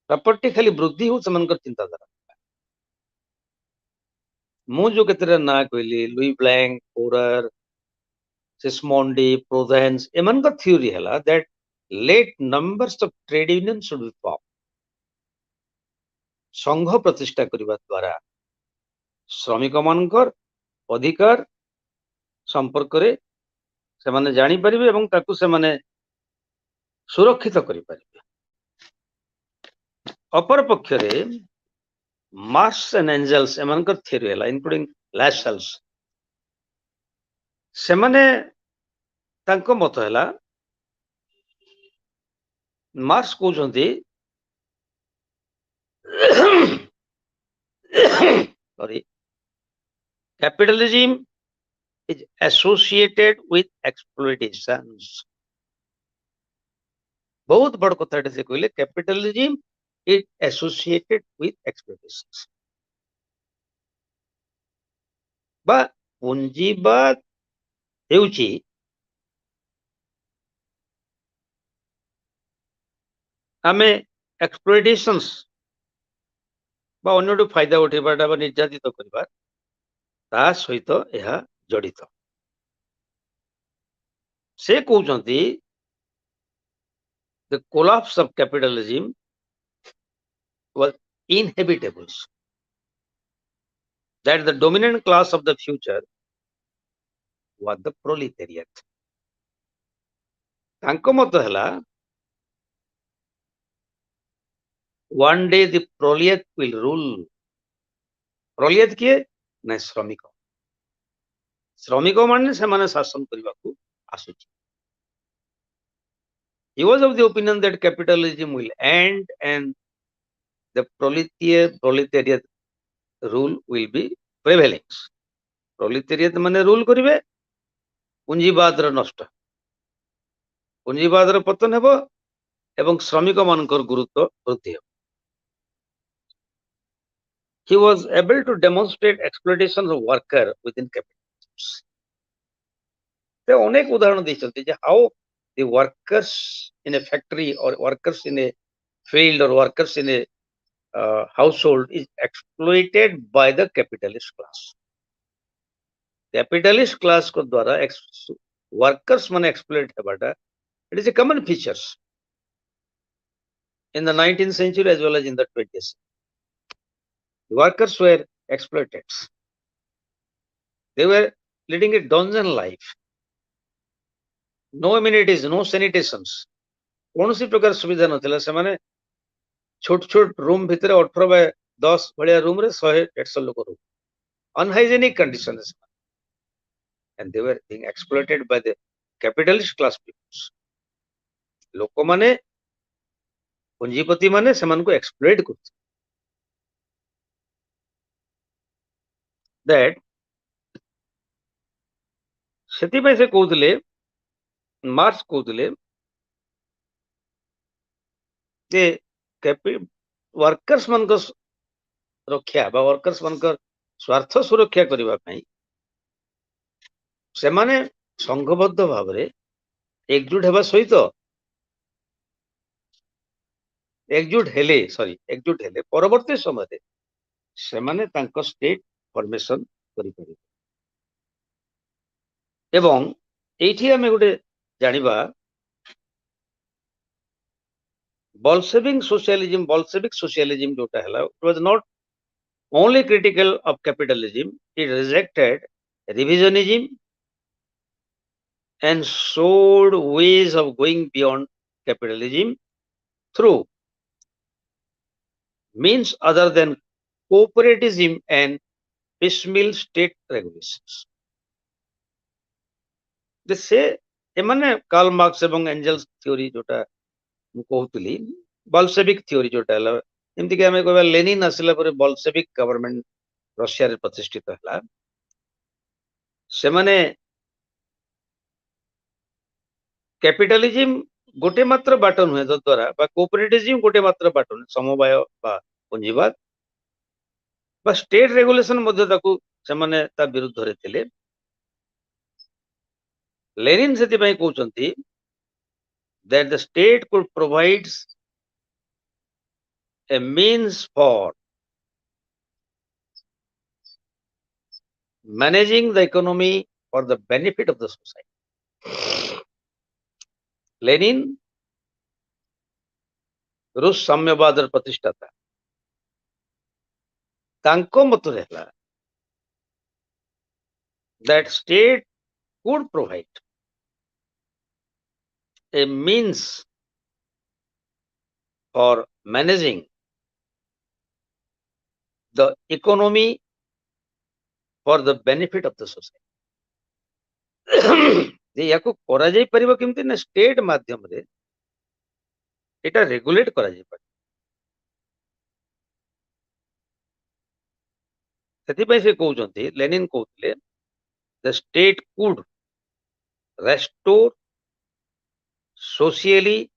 Property खाली वृद्धि हो समनकर चिंताधारा मु जो केतरा ना कहली लुई ब्लैंक फोरर सिस्मोंडी प्रोजेंस एमन का थ्योरी हला that let numbers of trade union should be form संघ प्रतिष्ठा करबा द्वारा श्रमिक मानकर अधिकार संपर्क रे से माने जानि परिबे एवं ताकू से माने सुरक्षित करि परिबे अपर पक्ष रे मार्क्स एंड एंजल्स एमनकर थ्योरी हला इंक्लूडिंग लैशल्स से माने तांको मत हला marks कहउछंती sorry capitalism is associated with exploitations बहुत बड़ कथा से कहले कैपिटलिज्म इज एसोसिएटेड विथ एक्सप्लॉयटेशंस बा पूंजीवाद हेउची आमे एक्सप्लॉयटेशंस बा अन्यटू फायदा उठेबाटा बा निर्यातित करबा ता सहित यह जड़ित से कहउछंती the collapse of capitalism was inevitable, that the dominant class of the future was the proletariat. तांको मत हला one day the prolet will rule. prolet किए ना श्रमिक श्रमिक माने से माने शासन करबा को आसुची. He was of the opinion that capitalism will end and the proletariat rule will be prevailing. proletariat माने रूल करिवे पूंजीवाद र नष्ट पूंजीवाद र पतन हेबो एवं श्रमिक मानकर गुरुत्व वृद्धि हेबो. He was able to demonstrate exploitation of worker within capitalism. ते अनेक उदाहरण दैछन्ति जे how the workers in a factory or workers in a field or workers in a household is exploited by the capitalist class. Capitalist class को द्वारा workers माने exploit हेबाटा it is a common features in the 19th century as well as in the 20th. The workers were exploited. They were leading a dungeon life. No immunities no sanitations कौन सी प्रकार सुविधा नथिला से माने छोट छोट room भितर 18/10 भलिया room रे 100-150 लोक रू unhygienic conditions and they were being exploited by the capitalist class peoples लोक माने पुंजीपति माने सेमान को एक्सप्लॉइट करथि दैट सेति पे से कहउतले मार्क्स कहउतले जे वर्कर्स मन को रक्षा बा वर्कर्स मन को स्वार्थ सुरक्षा करबा पई सेमाने संघबद्ध भाव रे एकजुट हेबा सहित एकजुट हेले परवर्ती समय रे सेमाने तांको स्टेट फॉर्मेशन करि परिबे एवं एठी हमें गोटे जानिबा Bolshevik socialism जोटा हला it was not only critical of capitalism, it rejected revisionism and showed ways of going beyond capitalism through means other than corporatism and piecemeal state regulations. से एमाने कार्ल मार्क्स एवं एंजल्स थ्योरी जोटा मु कहउतली Bolshevik theory जोटा हला एमति के हमें कहबा लेनिन आसिला पर बॉल्शेविक गवर्नमेंट रशिया रे प्रतिष्ठित हला से माने कैपिटलिज्म गोटे मात्र बाट नुहे द्वारा बा कोऑपरेटिज्म गोटे मात्र बाट नुहे समवाय बा पूंजीवाद बा स्टेट रेगुलेशन मध्य ताकू से माने ता विरुद्ध रे थिले लेनिन सेति पई कहउचंती that the state could provide a means for managing the economy for the benefit of the society. Lenin रूस साम्यवाद प्रतिष्ठाता तांको मत रहला that state could provide a means for managing the economy for the benefit of the society. जे याको करा जाई परिबो किमति ना state माध्यम रे एटा रेगुलेट करा जाई पारे सेति पई से कहउचंती Lenin कहउतले the state could restore socially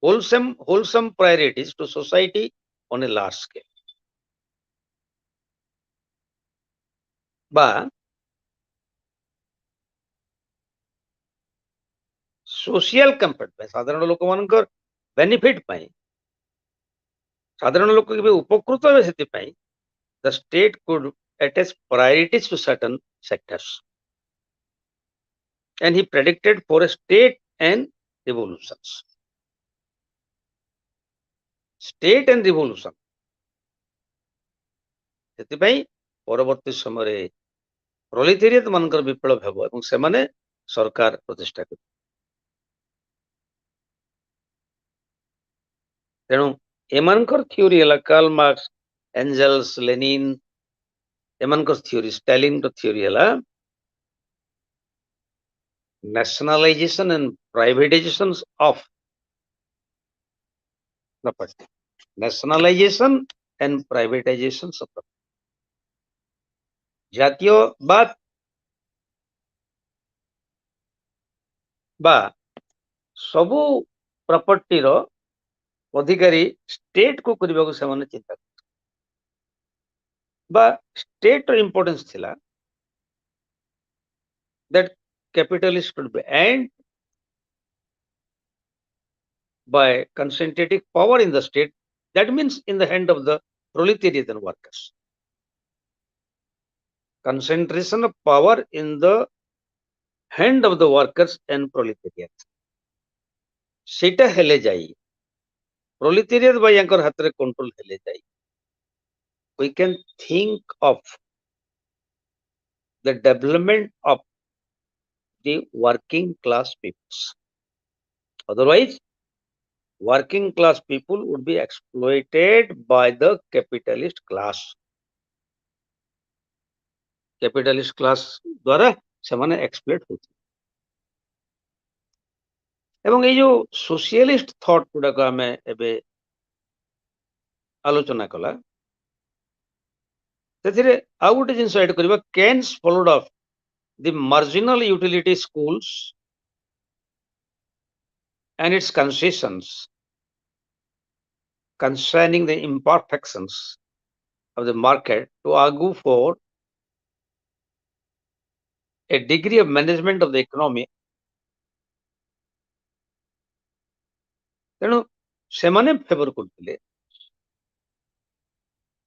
wholesome priorities to society on a large scale बा सोशल कंफर्ट पे साधारण लोक मानकर बेनिफिट पाई साधारण लोक के उपकृत हे सेति पाई the state could attach priorities to certain sectors and he predicted for a state and revolutions state and revolution सेति पाई परवर्ती समय रे प्रोलेटेरिएट मानकर विप्लव हेबो एवं से माने सरकार प्रतिष्ठा कर तेणु एमानकर थ्योरी हला कार्ल मार्क्स एंजल्स लेनिन एमानकर थ्योरी स्टालिन रो थ्योरी हला nationalization and privatizations of property nationalization and privatizations of property জাতীয়বাদ बा सबु प्रॉपर्टी रो अधिकारी स्टेट को करबा को से माने चिंता बा स्टेट रो इंपोर्टेंस थिला that capitalist could be earned by concentrating power in the state that means in the hand of the proletariat and workers concentration of power in the hand of the workers and proletariat सेटा हेले जाई proletariat by yanकर हाथ रे control हेले जाई we can think of the development of the working class peoples. Otherwise, working class people would be exploited by the capitalist class. Capitalist class द्वारा ସେମାନେ exploit होते ଏବଂ ଏଇ ଯୋଉ socialist thought ଗୁଡାକ ଆମେ ଏବେ ଆଲୋଚନା କଲା ସେଥିରେ ଆଉ ଗୋଟେ ଜିନିଷ ଏଡ୍ କରିବା Keynes followed up the marginal utility schools and its concessions concerning the imperfections of the market to argue for a degree of management of the economy. ତେଣୁ ସେମାନେ ଫେଭର କରୁଥିଲେ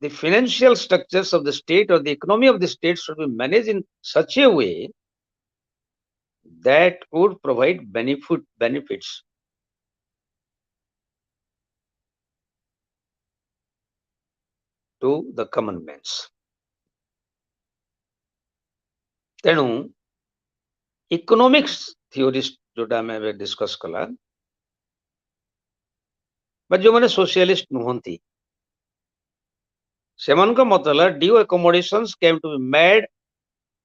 the financial structures of the state or the economy of the state should be managed in such a way that would provide benefits to the common man. ତେଣୁ economics ଥିଓରିଷ୍ଟ ଯୋଉଟା ଆମେ ଏବେ discus କଲା ବା ଯୋଉମାନେ ସୋସିଆଲିଷ୍ଟ ନୁହନ୍ତି ସେମାନଙ୍କ ମତ ହେଲା due accommodations came to be made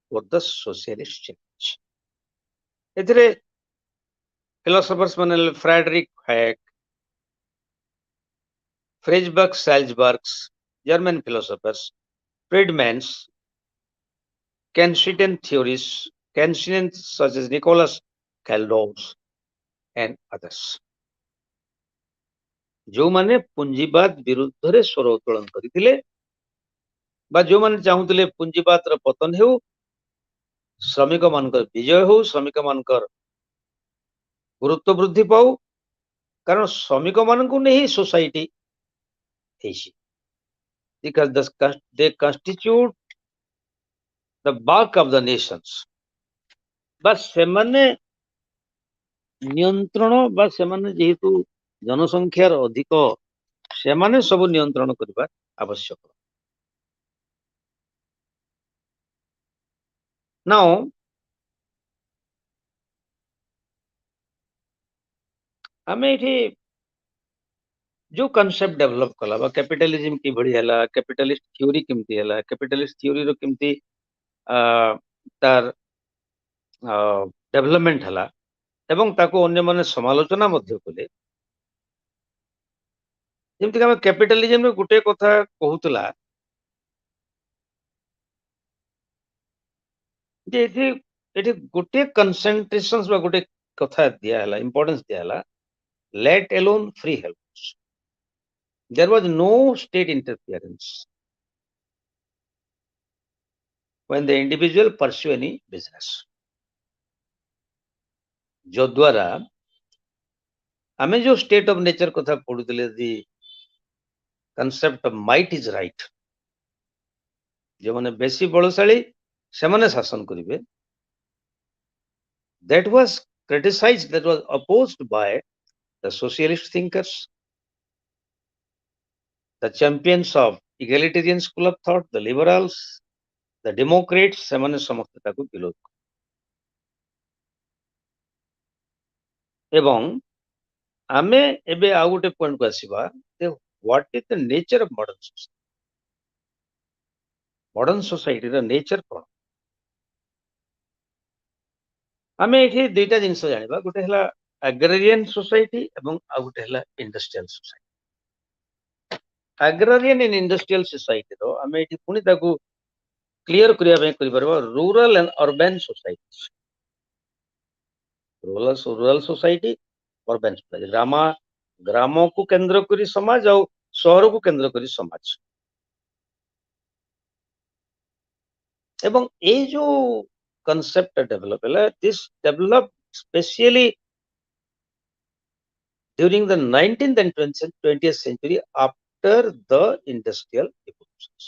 for the socialist change. ଏଥିରେ philosophers ମାନେ Friedrich Hayek, Friedrich Salzburg, German philosophers, Friedman's, Keynesian theories, Keynesians such as Nicholas Caldaus and others. ଯୋଉମାନେ ପୁଞ୍ଜିବାଦ ବିରୁଦ୍ଧରେ ସ୍ୱର ଉତ୍ତୋଳନ କରିଥିଲେ ବା ଯୋଉମାନେ ଚାହୁଁଥିଲେ ପୁଞ୍ଜିବାଦର ପତନ ହେଉ ଶ୍ରମିକ ମାନଙ୍କର ବିଜୟ ହେଉ ଶ୍ରମିକ ମାନଙ୍କର ଗୁରୁତ୍ୱ ବୃଦ୍ଧି ପାଉ କାରଣ ଶ୍ରମିକ ମାନଙ୍କୁ ନେଇ ସୋସାଇଟି ହେଇଛି because they constitute the bulk of the nations ବା ସେମାନେ ନିୟନ୍ତ୍ରଣ ବା ସେମାନେ ଯେହେତୁ ଜନସଂଖ୍ୟାର ଅଧିକ ସେମାନେ ସବୁ ନିୟନ୍ତ୍ରଣ କରିବା ଆବଶ୍ୟକ. Now ଆମେ ଏଠି जो कॉन्सेप्ट डेवलप कला बा कैपिटलिज्म की भड़ी हैला कैपिटलिस्ट थ्योरी केमती हैला कैपिटलिस्ट थ्योरी रो केमती तार डेवलपमेंट हैला एवं ताको अन्य माने समालोचना मध्य कले जेमती कि कैपिटलिज्म रे गुटे कथा कहूतला जे एठी गुटे कंसंट्रेशंस बा गुटे कथा दिया हैला इंपोर्टेंस दिया हैला let alone free help. There was no state interference when the individual pursue any business. जो द्वारा हमें जो state of nature कथा पढ़ुଥିଲେ the concept of might is right. जो माने बेसी बलशाली सेमाने शासन करिवे. That was criticized, that was opposed by the socialist thinkers, the champions of egalitarian school of thought, the liberals, the democrats, सेमाने समस्त ताकू विरोध. एवं आमे एबे आ गोटे पॉइंट को आसीबा जे what is the nature of modern society. Modern society रा नेचर कोन आमे एठी दुईटा जिंस जानिबा गोटे हला एग्रेरियन सोसाइटी एवं आ गोटे हला industrial society. Agrarian and industrial society रो आमे एठी पुनी ताकू क्लियर करिया बे करि परबा rural and urban society. Rural society urban society ग्राम को केंद्र करी समाज और शहर को केंद्र करी समाज एवं ए जो concept develop this developed especially during the 19th and 20th century after the industrial revolutions.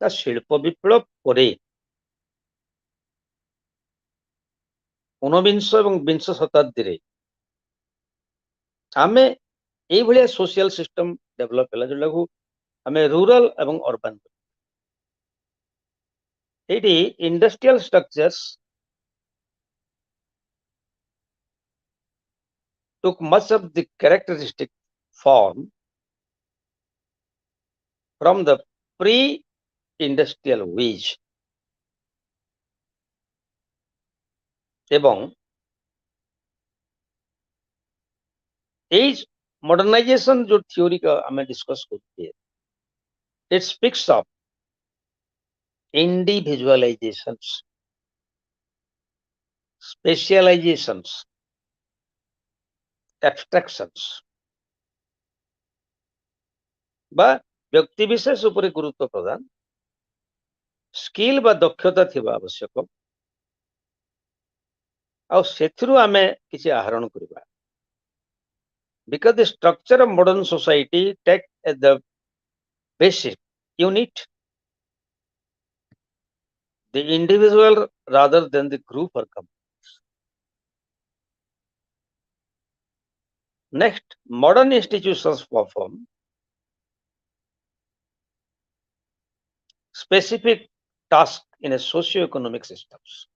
ता शिल्प विप्लव परे 19 एवं 20 शताब्दी रे आमे ए भलिया सोशल सिस्टम डेवलप होला जोटा को आमे रूरल एवं urban eighty industrial structures took much of the characteristic form from the pre-industrial age এবং এই মডার্নাইজেশন जो থিওরি का हमें डिस्कस करते हैं it speaks of individualizations specializations abstractions বা ବ୍ୟକ୍ତି ବିଶେଷ ଉପରେ ଗୁରୁତ୍ୱ ପ୍ରଦାନ ସ୍କିଲ୍ ବା ଦକ୍ଷତା ଥିବା ଆବଶ୍ୟକ ଆଉ ସେଥିରୁ ଆମେ କିଛି ଆହରଣ କରିବା because the structure of modern society take as the basic unit the individual rather than the group or company. Next, modern institutions perform specific tasks in a socio-economic systems.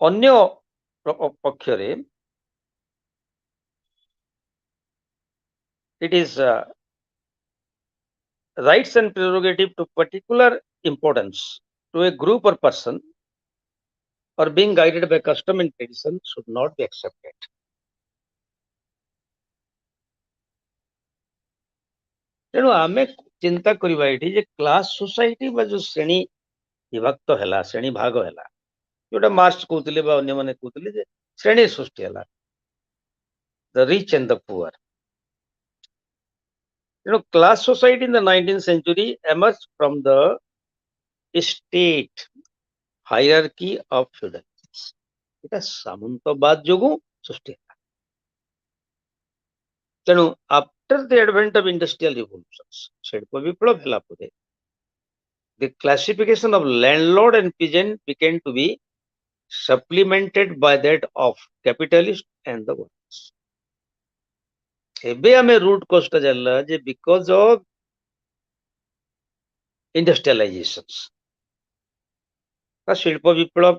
ଅନ୍ୟ ପକ୍ଷରେ it is rights and prerogative to particular importance to a group or person or being guided by custom and tradition should not be accepted. ତେଣୁ ଆମେ ଚିନ୍ତା କରିବା ଏଠି ଯେ class society ବା ଯୋଉ ଶ୍ରେଣୀ ବିଭକ୍ତ ହେଲା ଶ୍ରେଣୀ ଭାଗ ହେଲା ଯୋଉଟା ମାର୍କ୍ସ କହୁଥିଲେ ବା ଅନ୍ୟମାନେ କହୁଥିଲେ ଯେ ଶ୍ରେଣୀ ସୃଷ୍ଟି ହେଲା ଦ ରିଚ୍ ଆଣ୍ଡ ଦ ପୁଅର ତେଣୁ class society in the 19th century emerged from the state hierarchy of feudalism. এটা ସାମନ୍ତବାଦ ଯୋଗୁଁ ସୃଷ୍ଟି ହେଲା ତେଣୁ after the advent of industrial revolutions ଶିଳ୍ପ ବିପ୍ଳବ ହେଲା ପରେ the classification of landlord and peasant began to be supplemented by that of capitalist and the workers. ଏବେ ଆମେ root cause ଟା ଜାଣିଲା ଯେ because of industrializations ବା ଶିଳ୍ପ ବିପ୍ଳବ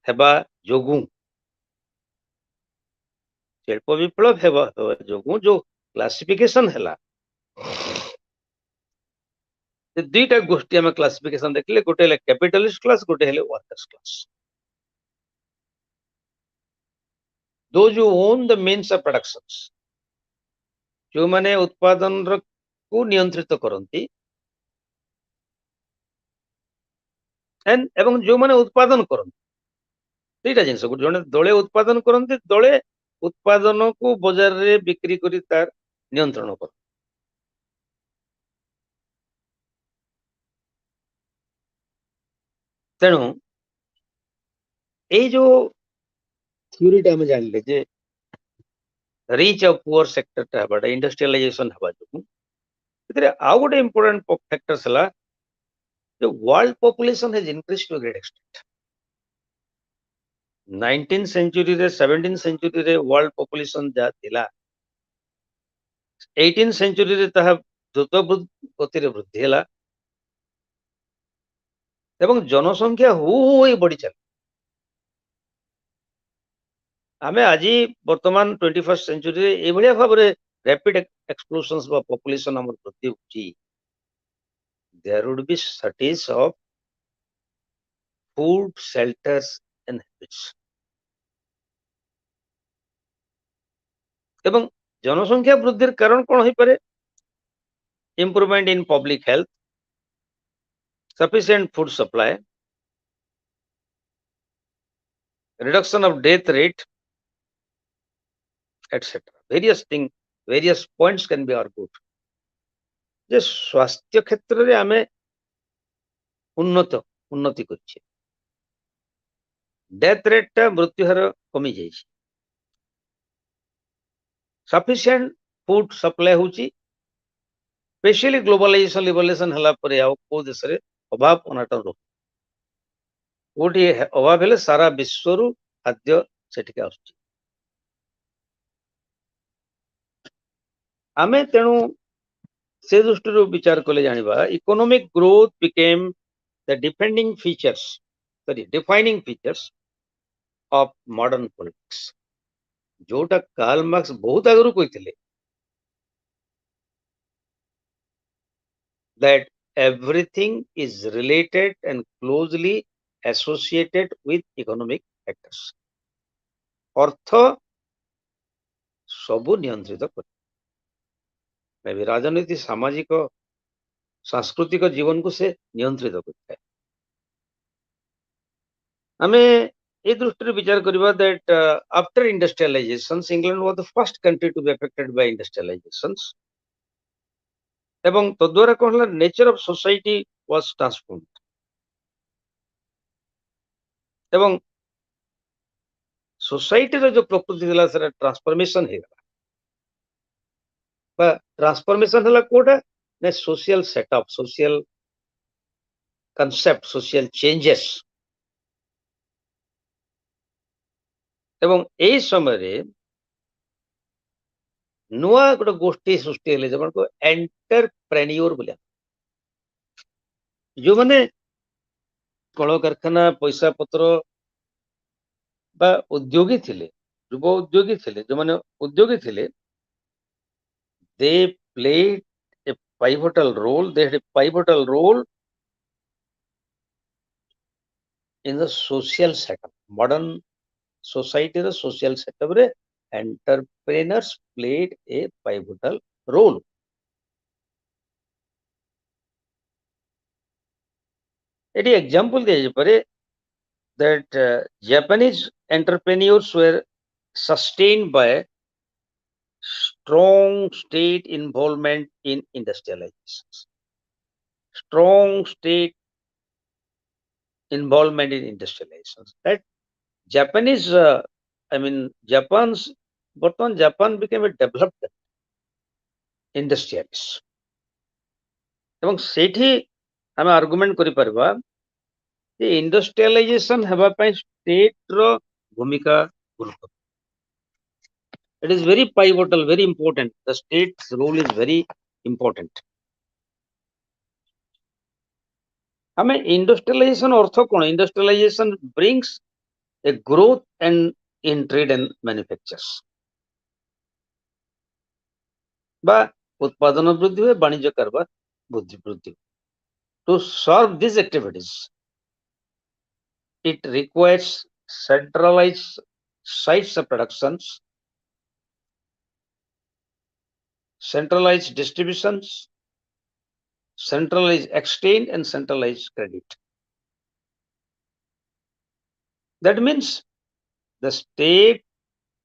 ହେବା ଯୋଗୁଁ ଶିଳ୍ପ ବିପ୍ଳବ ହେବା ଯୋଗୁଁ ଯୋଉ କ୍ଲାସିଫିକେସନ ହେଲା ଦୁଇଟା ଗୋଷ୍ଠୀ ଆମେ କ୍ଲାସିଫିକେସନ ଦେଖିଲେ ଗୋଟେ ହେଲେ କ୍ୟାପିଟାଲିଷ୍ଟ କ୍ଲାସ ଗୋଟେ ହେଲେ workers class those who own the means of productions ଯୋଉମାନେ ଉତ୍ପାଦନକୁ ନିୟନ୍ତ୍ରିତ କରନ୍ତି ଏବଂ ଯୋଉମାନେ ଉତ୍ପାଦନ କରନ୍ତି ଦୁଇଟା ଜିନିଷ ଜଣେ ଦଳେ ଉତ୍ପାଦନ କରନ୍ତି ଦଳେ ଉତ୍ପାଦନକୁ ବଜାରରେ ବିକ୍ରି କରି ତାର ନିୟନ୍ତ୍ରଣ କରନ୍ତି ତେଣୁ ଏଇ ଯୋଉ ଥ୍योरीଟା ଆମେ ଜାଣିଲେ ଯେ ରିଚ୍ ଆଉ ପୁଅର ସେକ୍ଟରଟା ହେବାଟା ଇଣ୍ଡଷ୍ଟ୍ରିଆଲାଇଜେସନ ହେବା ଯୋଗୁଁ ସେଥିରେ ଆଉ ଗୋଟେ ଇମ୍ପୋର୍ଟାଣ୍ଟ ଫ୍ୟାକ୍ଟର୍ସ ହେଲା ଯେ world population has increase to great extent 19th century ରେ 17th century ରେ ୱାର୍ଲଡ ପପୁଲେସନ ଯାହା ଥିଲା 18th century ରେ ତାହା ଦ୍ରୁତ ଗତିରେ ବୃଦ୍ଧି ହେଲା ଏବଂ ଜନସଂଖ୍ୟା ହୁ ହୁ ହୋଇ ବଢି ଚାଲେ ଆମେ ଆଜି ବର୍ତ୍ତମାନ 21st century ରେ ଏଭଳିଆ ଭାବରେ rapid explosions ବା population ଆମର ବୃଦ୍ଧି ହେଉଛି there would be shortage of food shelters and habits ଏବଂ ଜନସଂଖ୍ୟା ବୃଦ୍ଧିର କାରଣ କ'ଣ ହୋଇପାରେ improvement in public health sufficient food supply reduction of death rate etc various points can be argued ଯେ ସ୍ୱାସ୍ଥ୍ୟ କ୍ଷେତ୍ରରେ ଆମେ ଉନ୍ନତି କରିଛେ ଡେଥ୍ ରେଟ୍ ଟା ମୃତ୍ୟୁ ହାର କମି ଯାଇଛି ସଫିସିଏଣ୍ଟ ଫୁଡ ସପ୍ଲାଏ ହେଉଛି ସ୍ପେଶିଆଲି ଗ୍ଲୋବାଲାଇଜେସନ ଲିବରେସନ ହେଲା ପରେ ଆଉ କୋଉ ଦେଶରେ ଅଭାବ ଅନାଟନ ରହୁ କୋଉଠି ଅଭାବ ହେଲେ ସାରା ବିଶ୍ୱରୁ ଖାଦ୍ୟ ସେଠିକି ଆସୁଛି ଆମେ ତେଣୁ ସେ ଦୃଷ୍ଟିରୁ ବିଚାର କଲେ ଜାଣିବା economic growth became the defending features the defining features of modern politics. जोटा कार्ल मार्क्स बहुत आगु कहते that everything is related and closely associated with economic factors. अर्थ सबु नियंत्रित करे राजनीति सामाजिक सांस्कृतिक जीवन को से नियंत्रित करता है आमे ए दृष्टि विचार करबा that after industrializations England was the first country to be affected by industrializations ଏବଂ ତଦ୍ୱାରା କଣ ହେଲା nature of society was transformed ଏବଂ सोसाइटी रो जो प्रकृति थिला सेरा ट्रांसफॉर्मेशन हे बा ट्रांसफॉर्मेशन हला कोडा ने social setup social concept social changes एवं एई समय रे नुआ गोटे गोष्ठी सृष्टि हेले जमन को एंटरप्रेन्योर बोलिया जो माने कल कारखाना पैसा पत्र बा उद्योगी थिले युव उद्योगी थिले जो माने उद्योगी थिले they played a pivotal role. They had a pivotal role in the social setup. Modern society, the social setup, entrepreneurs played a pivotal role. Any example that Japanese entrepreneurs were sustained by strong state involvement in industrialization. Strong state involvement in industrialization. That Japanese, Japan became a developed industrialist. এবং ସେଇଠି ଆମେ argument କରିପାରିବା ଯେ ଇଣ୍ଡଷ୍ଟ୍ରିଆଲାଇଜେସନ ହେବା ପାଇଁ state ର ଭୂମିକା ଗୁରୁତ୍ୱପୂର୍ଣ୍ଣ it is very pivotal very important the state's role is very important ଆମେ industrialization earth cone industrialization brings a growth and in trade and manufactures बा उत्पादन वृद्धि हुए वाणिज्य कारोबार वृद्धि to serve these activities it requires centralized sites of productions centralized distributions centralized exchange and centralized credit that means the state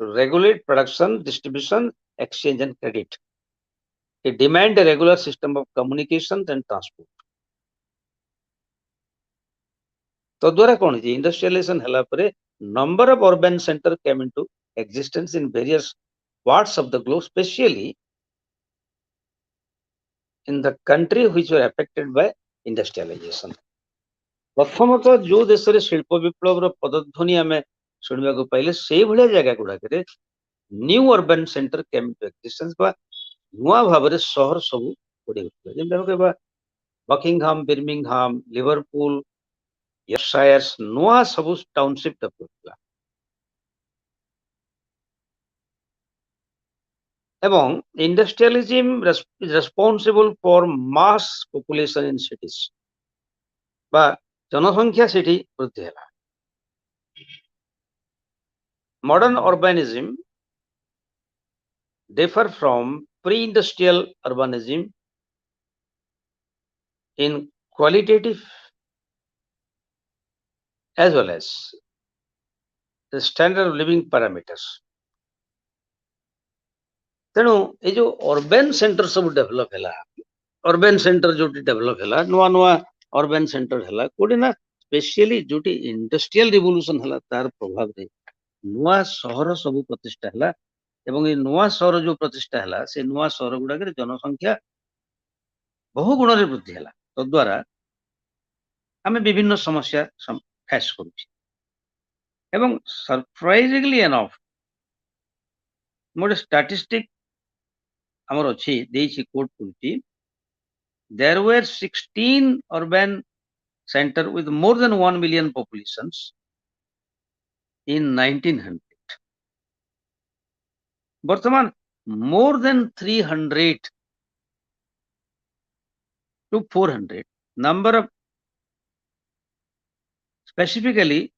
regulate production distribution exchange and credit it demand a regular system of communication and transport तद्वारा कौन जी industrialisation हला परे number of urban centre came into existence in various parts of the globe specially in the country which were affected by industrialisation प्रथमतः जो देश रे शिल्प विप्लव रो पदध्वनि हमें सुनिबा को पाइले सेही भलिया जगह गुडा करे new urban centre came into existence बा नुआ भाबरे शहर सब ओडी उठले जेम कहबा बकिंगहाम बिर्मिंगहाम लिवरपूल यर्कशायर्स नुआ सब टाउनशिप डेवलप एवं industrialism is responsible for mass population in cities बा जनसंख्या सिटी वृद्धि है modern urbanism differ from pre-industrial urbanism in qualitative as well as the standard of living parameters. तेणु ये जो अर्बन सेंटर सब डेवलप है अर्बन सेंटर जो डेवलप है नुआ नुआ अर्बन सेंटर है कोडी ना स्पेशली जो इंडस्ट्रियल रिवोल्यूशन है तार प्रभाव रे नुआ शहर सब प्रतिष्ठा है एवं ये नुआ शहर जो प्रतिष्ठा है से नुआ शहर गुडा जनसंख्या बहु गुण वृद्धि है तद्वारा आम विभिन्न समस्या फेस करुँ सरप्राइजिंगली एनफ मोटे स्टैटिस्टिक आमर अच्छी देछि कोट करुछि there were 16 urban center with more than 1 million populations in 1900. Bartaman, more than 300 to 400 number of specifically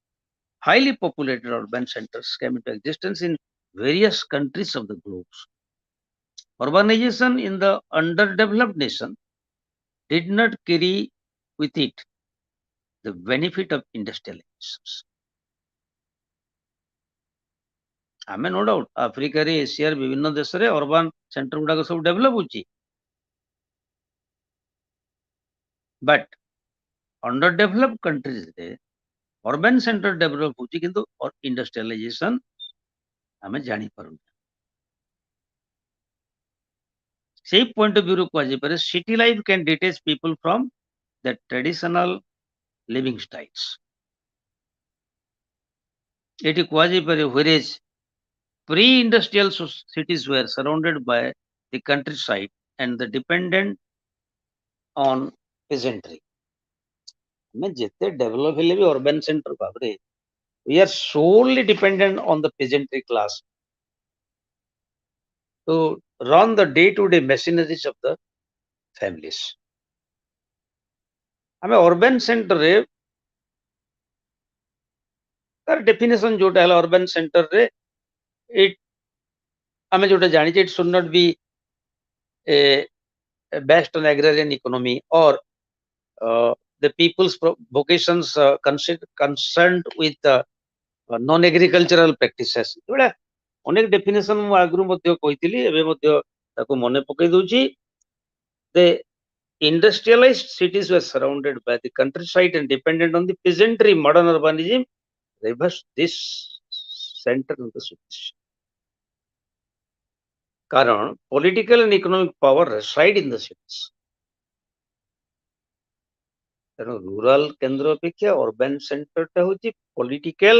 highly populated urban centers came into existence in various countries of the globe. Urbanization in the underdeveloped nation did not carry with it the benefit of industrializations. ଆମେ no doubt ଆଫ୍ରିକାରେ ଏସିଆର ବିଭିନ୍ନ ଦେଶରେ urban centre ଗୁଡାକ ସବୁ develop ହଉଛି, but under develop କଣ୍ଟ୍ରିଜରେ urban center develop ହଉଛି କିନ୍ତୁ ଇଣ୍ଡଷ୍ଟ୍ରିଆଲାଇଜେସନ ଆମେ ଜାଣିପାରୁନୁ। ସେଇ ପଏଣ୍ଟ ଅଫ ଭ୍ୟୁରୁ କୁହାଯାଇପାରେ city life can detach people from the traditional living styles. ଏଠି କୁହାଯାଇପାରେ whereas pre-industrial cities were surrounded by the countryside and the dependent on peasantry. ଆମେ ଯେତେ ଡେଭଲପ ହେଲେ ବି ଅର୍ବାନ ସେଣ୍ଟର ଭାବରେ we are solely dependent on the peasantry class to run the day-to-day machineries of the families. ଆମେ urban ସେଣ୍ଟରରେ ତାର definition ଯୋଉଟା ହେଲା urban ସେଣ୍ଟରରେ ଆମେ ଯୋଉଟା ଜାଣିଛେ it should not be based on agrarian economy or the people's vocations concerned with non-agricultural practices. ଏଗୁଡ଼ା ଅନେକ ଡେଫିନେସନ ମୁଁ ଆଗରୁ ମଧ୍ୟ କହିଥିଲି, ଏବେ ମଧ୍ୟ ତାକୁ ମନେ ପକେଇ ଦଉଛି। The industrialized cities were surrounded by the countryside and dependent on the peasantry. Modern urbanism reversed this center of the cities. କାରଣ political and economic power reside in the cities. ତେଣୁ ରୁରାଲ କେନ୍ଦ୍ର ଅପେକ୍ଷା ଅର୍ବାନ ସେଣ୍ଟରଟା ହଉଛି political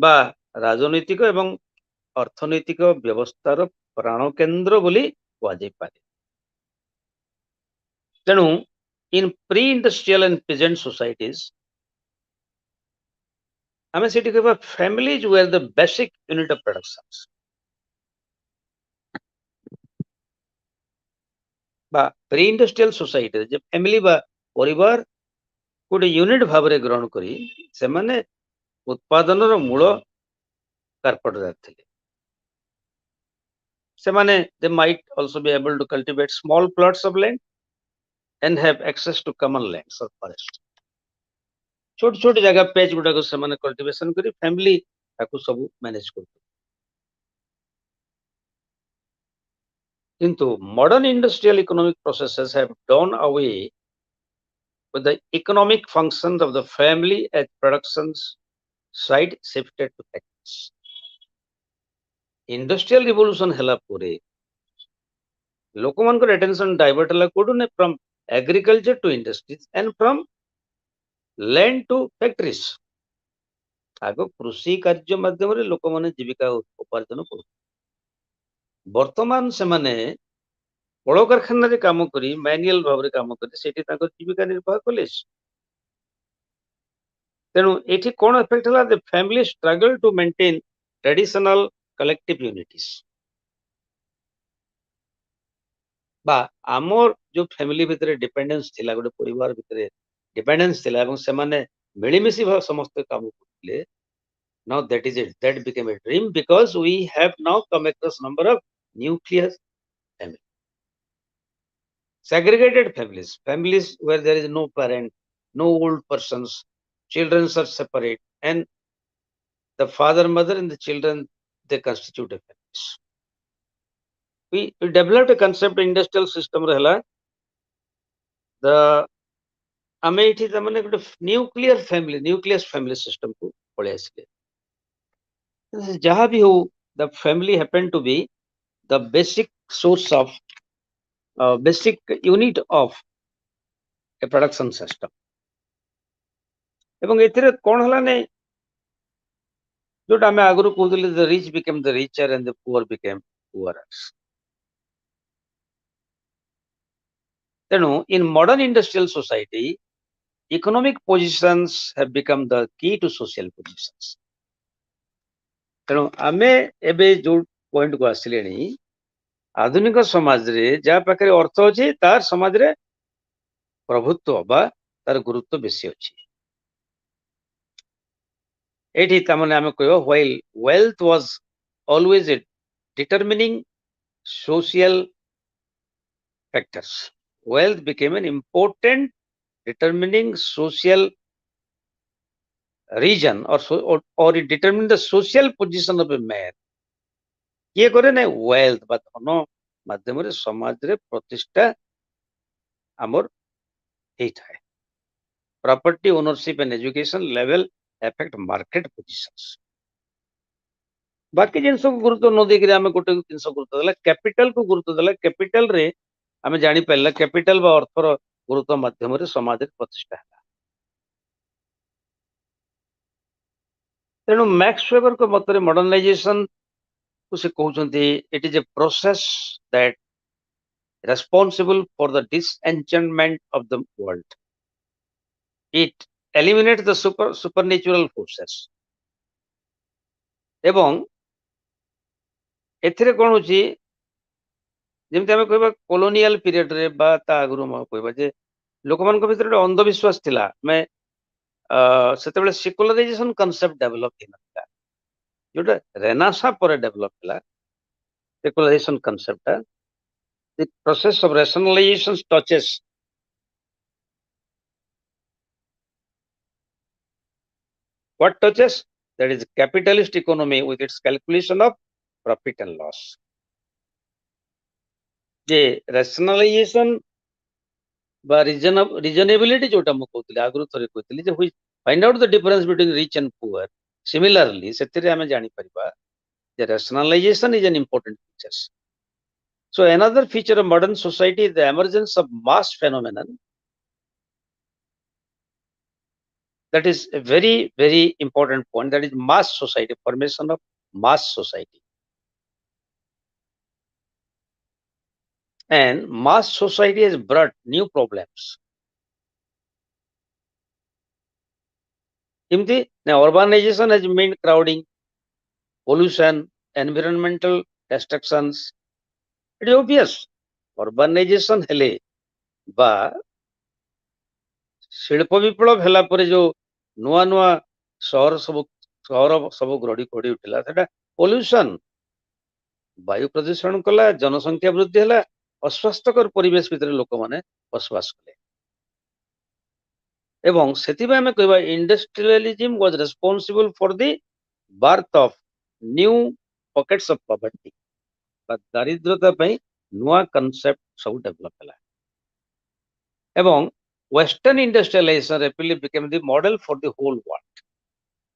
ବା ରାଜନୈତିକ ଏବଂ ଅର୍ଥନୈତିକ ବ୍ୟବସ୍ଥାର ପ୍ରାଣ କେନ୍ଦ୍ର ବୋଲି କୁହାଯାଇପାରେ। ତେଣୁ in pre-industrial and peasant societies ଆମେ ସେଠି କହିବା families were the basic unit of productions ବା pre-industrial society ଯେ ଫ୍ୟାମିଲି ବା ପରିବାର ଗୋଟେ ୟୁନିଟ୍ ଭାବରେ ଗ୍ରହଣ କରି ସେମାନେ ଉତ୍ପାଦନର ମୂଳ କାରପଟଦାର ଥିଲେ। ସେମାନେ they might also be able to cultivate small plots of land and have access to common lands or forest. छोट छोट जगह पेज गुड़ाक ସେମାନେ କଲ୍ଟିଭେସନ କରି ଫ୍ୟାମିଲି ତାକୁ ସବୁ ମ୍ୟାନେଜ କରୁଥିଲେ। କିନ୍ତୁ modern industrial economic processes have done away with the economic functions of the family as production's side shifted to factories. Industrial revolution ହେଲା ପରେ ଲୋକମାନଙ୍କର attention divert ହେଲା କୋଉଠୁ ନା from agriculture to industries and from land to factories. ଆଗ କୃଷି କାର୍ଯ୍ୟ ମାଧ୍ୟମରେ ଲୋକମାନେ ଜୀବିକା ଉପାର୍ଜନ କରୁଥିଲେ। ବର୍ତ୍ତମାନ ସେମାନେ କଳକାରଖାନାରେ କାମ କରି ମ୍ୟାନୁଆଲ ଭାବରେ କାମ କରି ସେଠି ତାଙ୍କର ଜୀବିକା ନିର୍ବାହ କଲେ। ତେଣୁ ଏଠି କ'ଣ ଏଫେକ୍ଟ ହେଲା the family struggle to maintain traditional collective unities ବା ଆମର ଯୋଉ ଫ୍ୟାମିଲି ଭିତରେ ଡିପେଣ୍ଡେନ୍ସ ଥିଲା, ଗୋଟେ ପରିବାର ଭିତରେ ଡିପେଣ୍ଡେନ୍ସ ଥିଲା ଏବଂ ସେମାନେ ମିଳିମିଶି ସମସ୍ତେ କାମ କରୁଥିଲେ। Now that became a dream because we have now come across number of nuclear families. Segregated families where there is no parent, no old persons, children are separate, and the father, mother, and the children, they constitute a families. We developed a concept industrial system रहला the ଆମେ ଏଠି ତାମାନେ ଗୋଟେ nucleus family system को पळे आसिले। जहाँ भी हो the family happen to be the basic source of basic unit of a production system. ଏବଂ ଏଥିରେ କ'ଣ ହେଲା ନେ ଯୋଉଟା ଆମେ ଆଗରୁ କହୁଥିଲେ the rich became the richer and the poor became poorer. ତେଣୁ in modern industrial society economic positions have become the key to social positions. ତେଣୁ ଆମେ ଏବେ ଯୋଉ ପଏଣ୍ଟକୁ ଆସିଲେଣି, ଆଧୁନିକ ସମାଜରେ ଯାହା ପାଖରେ ଅର୍ଥ ଅଛି ତାର ସମାଜରେ ପ୍ରଭୁତ୍ୱ ବା ତାର ଗୁରୁତ୍ୱ ବେଶୀ ଅଛି। ଏଇଠି ତାମାନେ ଆମେ କହିବା while wealth was always a determining social factors, wealth became an important determining social region or it determined the social position of a man. କିଏ କରେ ନା wealth ବା ଧନ ମାଧ୍ୟମରେ ସମାଜରେ ପ୍ରତିଷ୍ଠା ଆମର ହେଇଥାଏ। property ownership and education level affect market positions. ବାକି ଜିନିଷକୁ ଗୁରୁତ୍ୱ ନ ଦେଇକିରି ଆମେ ଗୋଟେ ଜିନିଷ ଗୁରୁତ୍ୱ ଦେଲା, କ୍ୟାପିଟାଲକୁ ଗୁରୁତ୍ୱ ଦେଲା। କ୍ୟାପିଟାଲରେ ଆମେ ଜାଣିପାରିଲା କ୍ୟାପିଟାଲ ବା ଅର୍ଥର ଗୁରୁତ୍ୱ ମାଧ୍ୟମରେ ସମାଜରେ ପ୍ରତିଷ୍ଠା ହେଲା। ତେଣୁ ମ୍ୟାକ୍ସ ୱେବରଙ୍କ ମତରେ ମଡର୍ଣ୍ଣାଇଜେସନ କୁ ସେ କହୁଛନ୍ତି it is a process that responsible for the disenchantment of the world. It eliminates the supernatural forces. ଏବଂ ଏଥିରେ କ'ଣ ହଉଛି, ଯେମିତି ଆମେ କହିବା କଲୋନିଆଲ ପିରିୟଡରେ ବା ତା ଆଗରୁ ଆମେ କହିବା ଯେ ଲୋକମାନଙ୍କ ଭିତରେ ଗୋଟେ ଅନ୍ଧବିଶ୍ୱାସ ଥିଲା। ଆମେ ସେତେବେଳେ ସେକୁଲାରାଇଜେସନ କନସେପ୍ଟ ଡେଭଲପ ହେଇନଥିଲା, ଯୋଉଟା ରେନାସା ପରେ ଡେଭଲପ ହେଲା ସେକୁଲାରାଇଜେସନ କନସେପ୍ଟଟା। The process of rationalization touches what touches? That is capitalist economy with its calculation of profit and loss. ଯେ rationalization বা reasonability ଯୋଉଟା ମୁଁ କହୁଥିଲି ଆଗରୁ ଥରେ କହିଥିଲି ଯେ find out the difference between rich and poor. Similarly ସେଥିରେ ଆମେ ଜାଣିପାରିବା ଯେ rationalization is an important feature. So another feature of modern society is the emergence of mass phenomenon. That is a very, very important point. That is mass society, formation of mass society. And mass society has brought new problems. Urbanization has meant crowding, pollution, environmental destructions. It is obvious. Urbanization hele ba ଶିଳ୍ପ ବିପ୍ଳବ ହେଲା ପରେ ଯୋଉ ନୂଆ ନୂଆ ସହର ସବୁ ଗଢି ଉଠିଲା, ସେଟା ପଲ୍ୟୁସନ, ବାୟୁ ପ୍ରଦୂଷଣ କଲା, ଜନସଂଖ୍ୟା ବୃଦ୍ଧି ହେଲା, ଅସ୍ୱାସ୍ଥ୍ୟକର ପରିବେଶ ଭିତରେ ଲୋକମାନେ ବସବାସ କଲେ। ଏବଂ ସେଥିପାଇଁ ଆମେ କହିବା industrialism was responsible for the birth of new pockets of poverty, ବା ଦାରିଦ୍ର୍ୟତା ପାଇଁ ନୂଆ କନସେପ୍ଟ ସବୁ ଡେଭଲପ ହେଲା। ଏବଂ Western industrialization rapidly became the model for the whole world.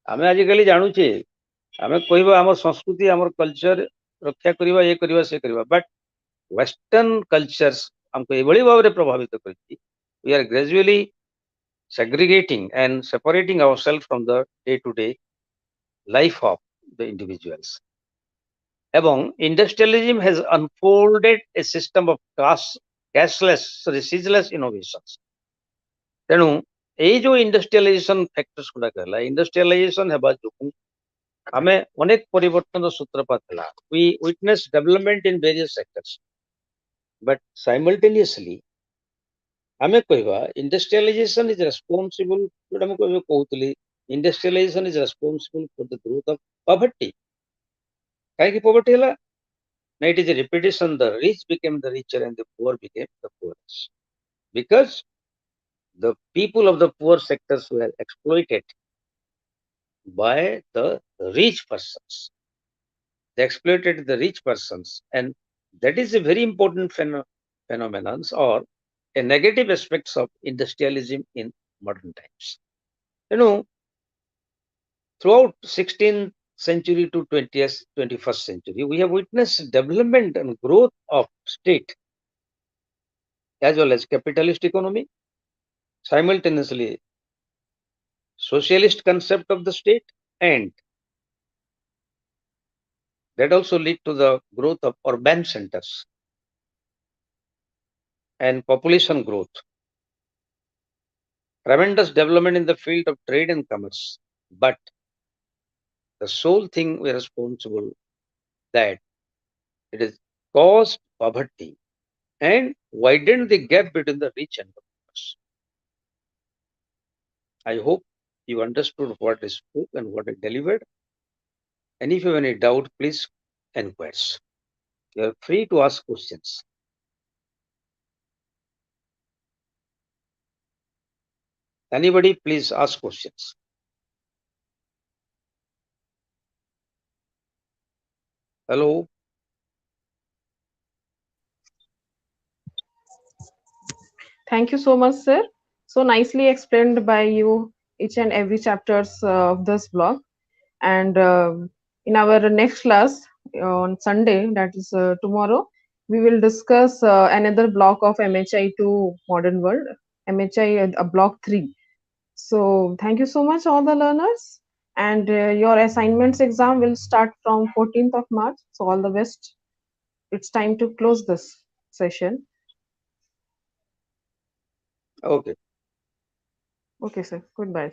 ଆମେ ଆଜିକାଲି ଜାଣୁଛେ, ଆମେ କହିବା ଆମର ସଂସ୍କୃତି, ଆମର କଲଚର ରକ୍ଷା କରିବା, ଏ କରିବା, ସେ କରିବା, ବଟ୍ ୱେଷ୍ଟର୍ଣ୍ଣ କଲଚର୍ସ ଆମକୁ ଏଭଳି ଭାବରେ ପ୍ରଭାବିତ କରିଛି, we are gradually segregating and separating ourselves from the day-to-day life of the individuals. ଏବଂ industrialism has unfolded a system of cashless, ceaseless innovations. ତେଣୁ ଏଇ ଯୋଉ ଇଣ୍ଡଷ୍ଟ୍ରିଆଲାଇଜେସନ ଫ୍ୟାକ୍ଟର୍ସ ଗୁଡାକ ହେଲା, ଇଣ୍ଡଷ୍ଟ୍ରିଆଲାଇଜେସନ ହେବା ଯୋଗୁଁ ଆମେ ଅନେକ ପରିବର୍ତ୍ତନର ସୂତ୍ରପାତ ହେଲା। We witness development in various sectors, but simultaneously ଆମେ କହିବା ଇଣ୍ଡଷ୍ଟ୍ରିଆଲାଇଜେସନ is responsible, ଯୋଉଟା ମୁଁ କହୁଥିଲି, ଇଣ୍ଡଷ୍ଟ୍ରିଆଲାଇଜେସନ is responsible for the growth of poverty. କାହିଁକି poverty ହେଲା ନା, it is a repetition, the rich became the richer and the poor became the poorest, because the people of the poor sectors were exploited by the rich persons. They exploited the rich persons, and that is a very important phenomenon or a negative aspects of industrialism in modern times. Throughout 16th century to 21st century, we have witnessed development and growth of state as well as capitalist economy, simultaneously socialist concept of the state, and that also lead to the growth of urban centers and population growth. tremendous development in the field of trade and commerce. But the sole thing we are responsible that it is caused poverty and widened the gap between the rich and the poor. I hope you understood what I spoke and what I delivered. And if you have any doubt, please inquire. You are free to ask questions. Anybody, please ask questions. Hello. Thank you so much, sir. So nicely explained by you each and every chapters of this blog. And in our next class on Sunday, that is tomorrow, we will discuss another block of MHI to modern world, MHI block 3. So thank you so much, all the learners. And your assignments exam will start from 14th of March. So all the best. It's time to close this session. Okay. Okay, sir. Goodbye.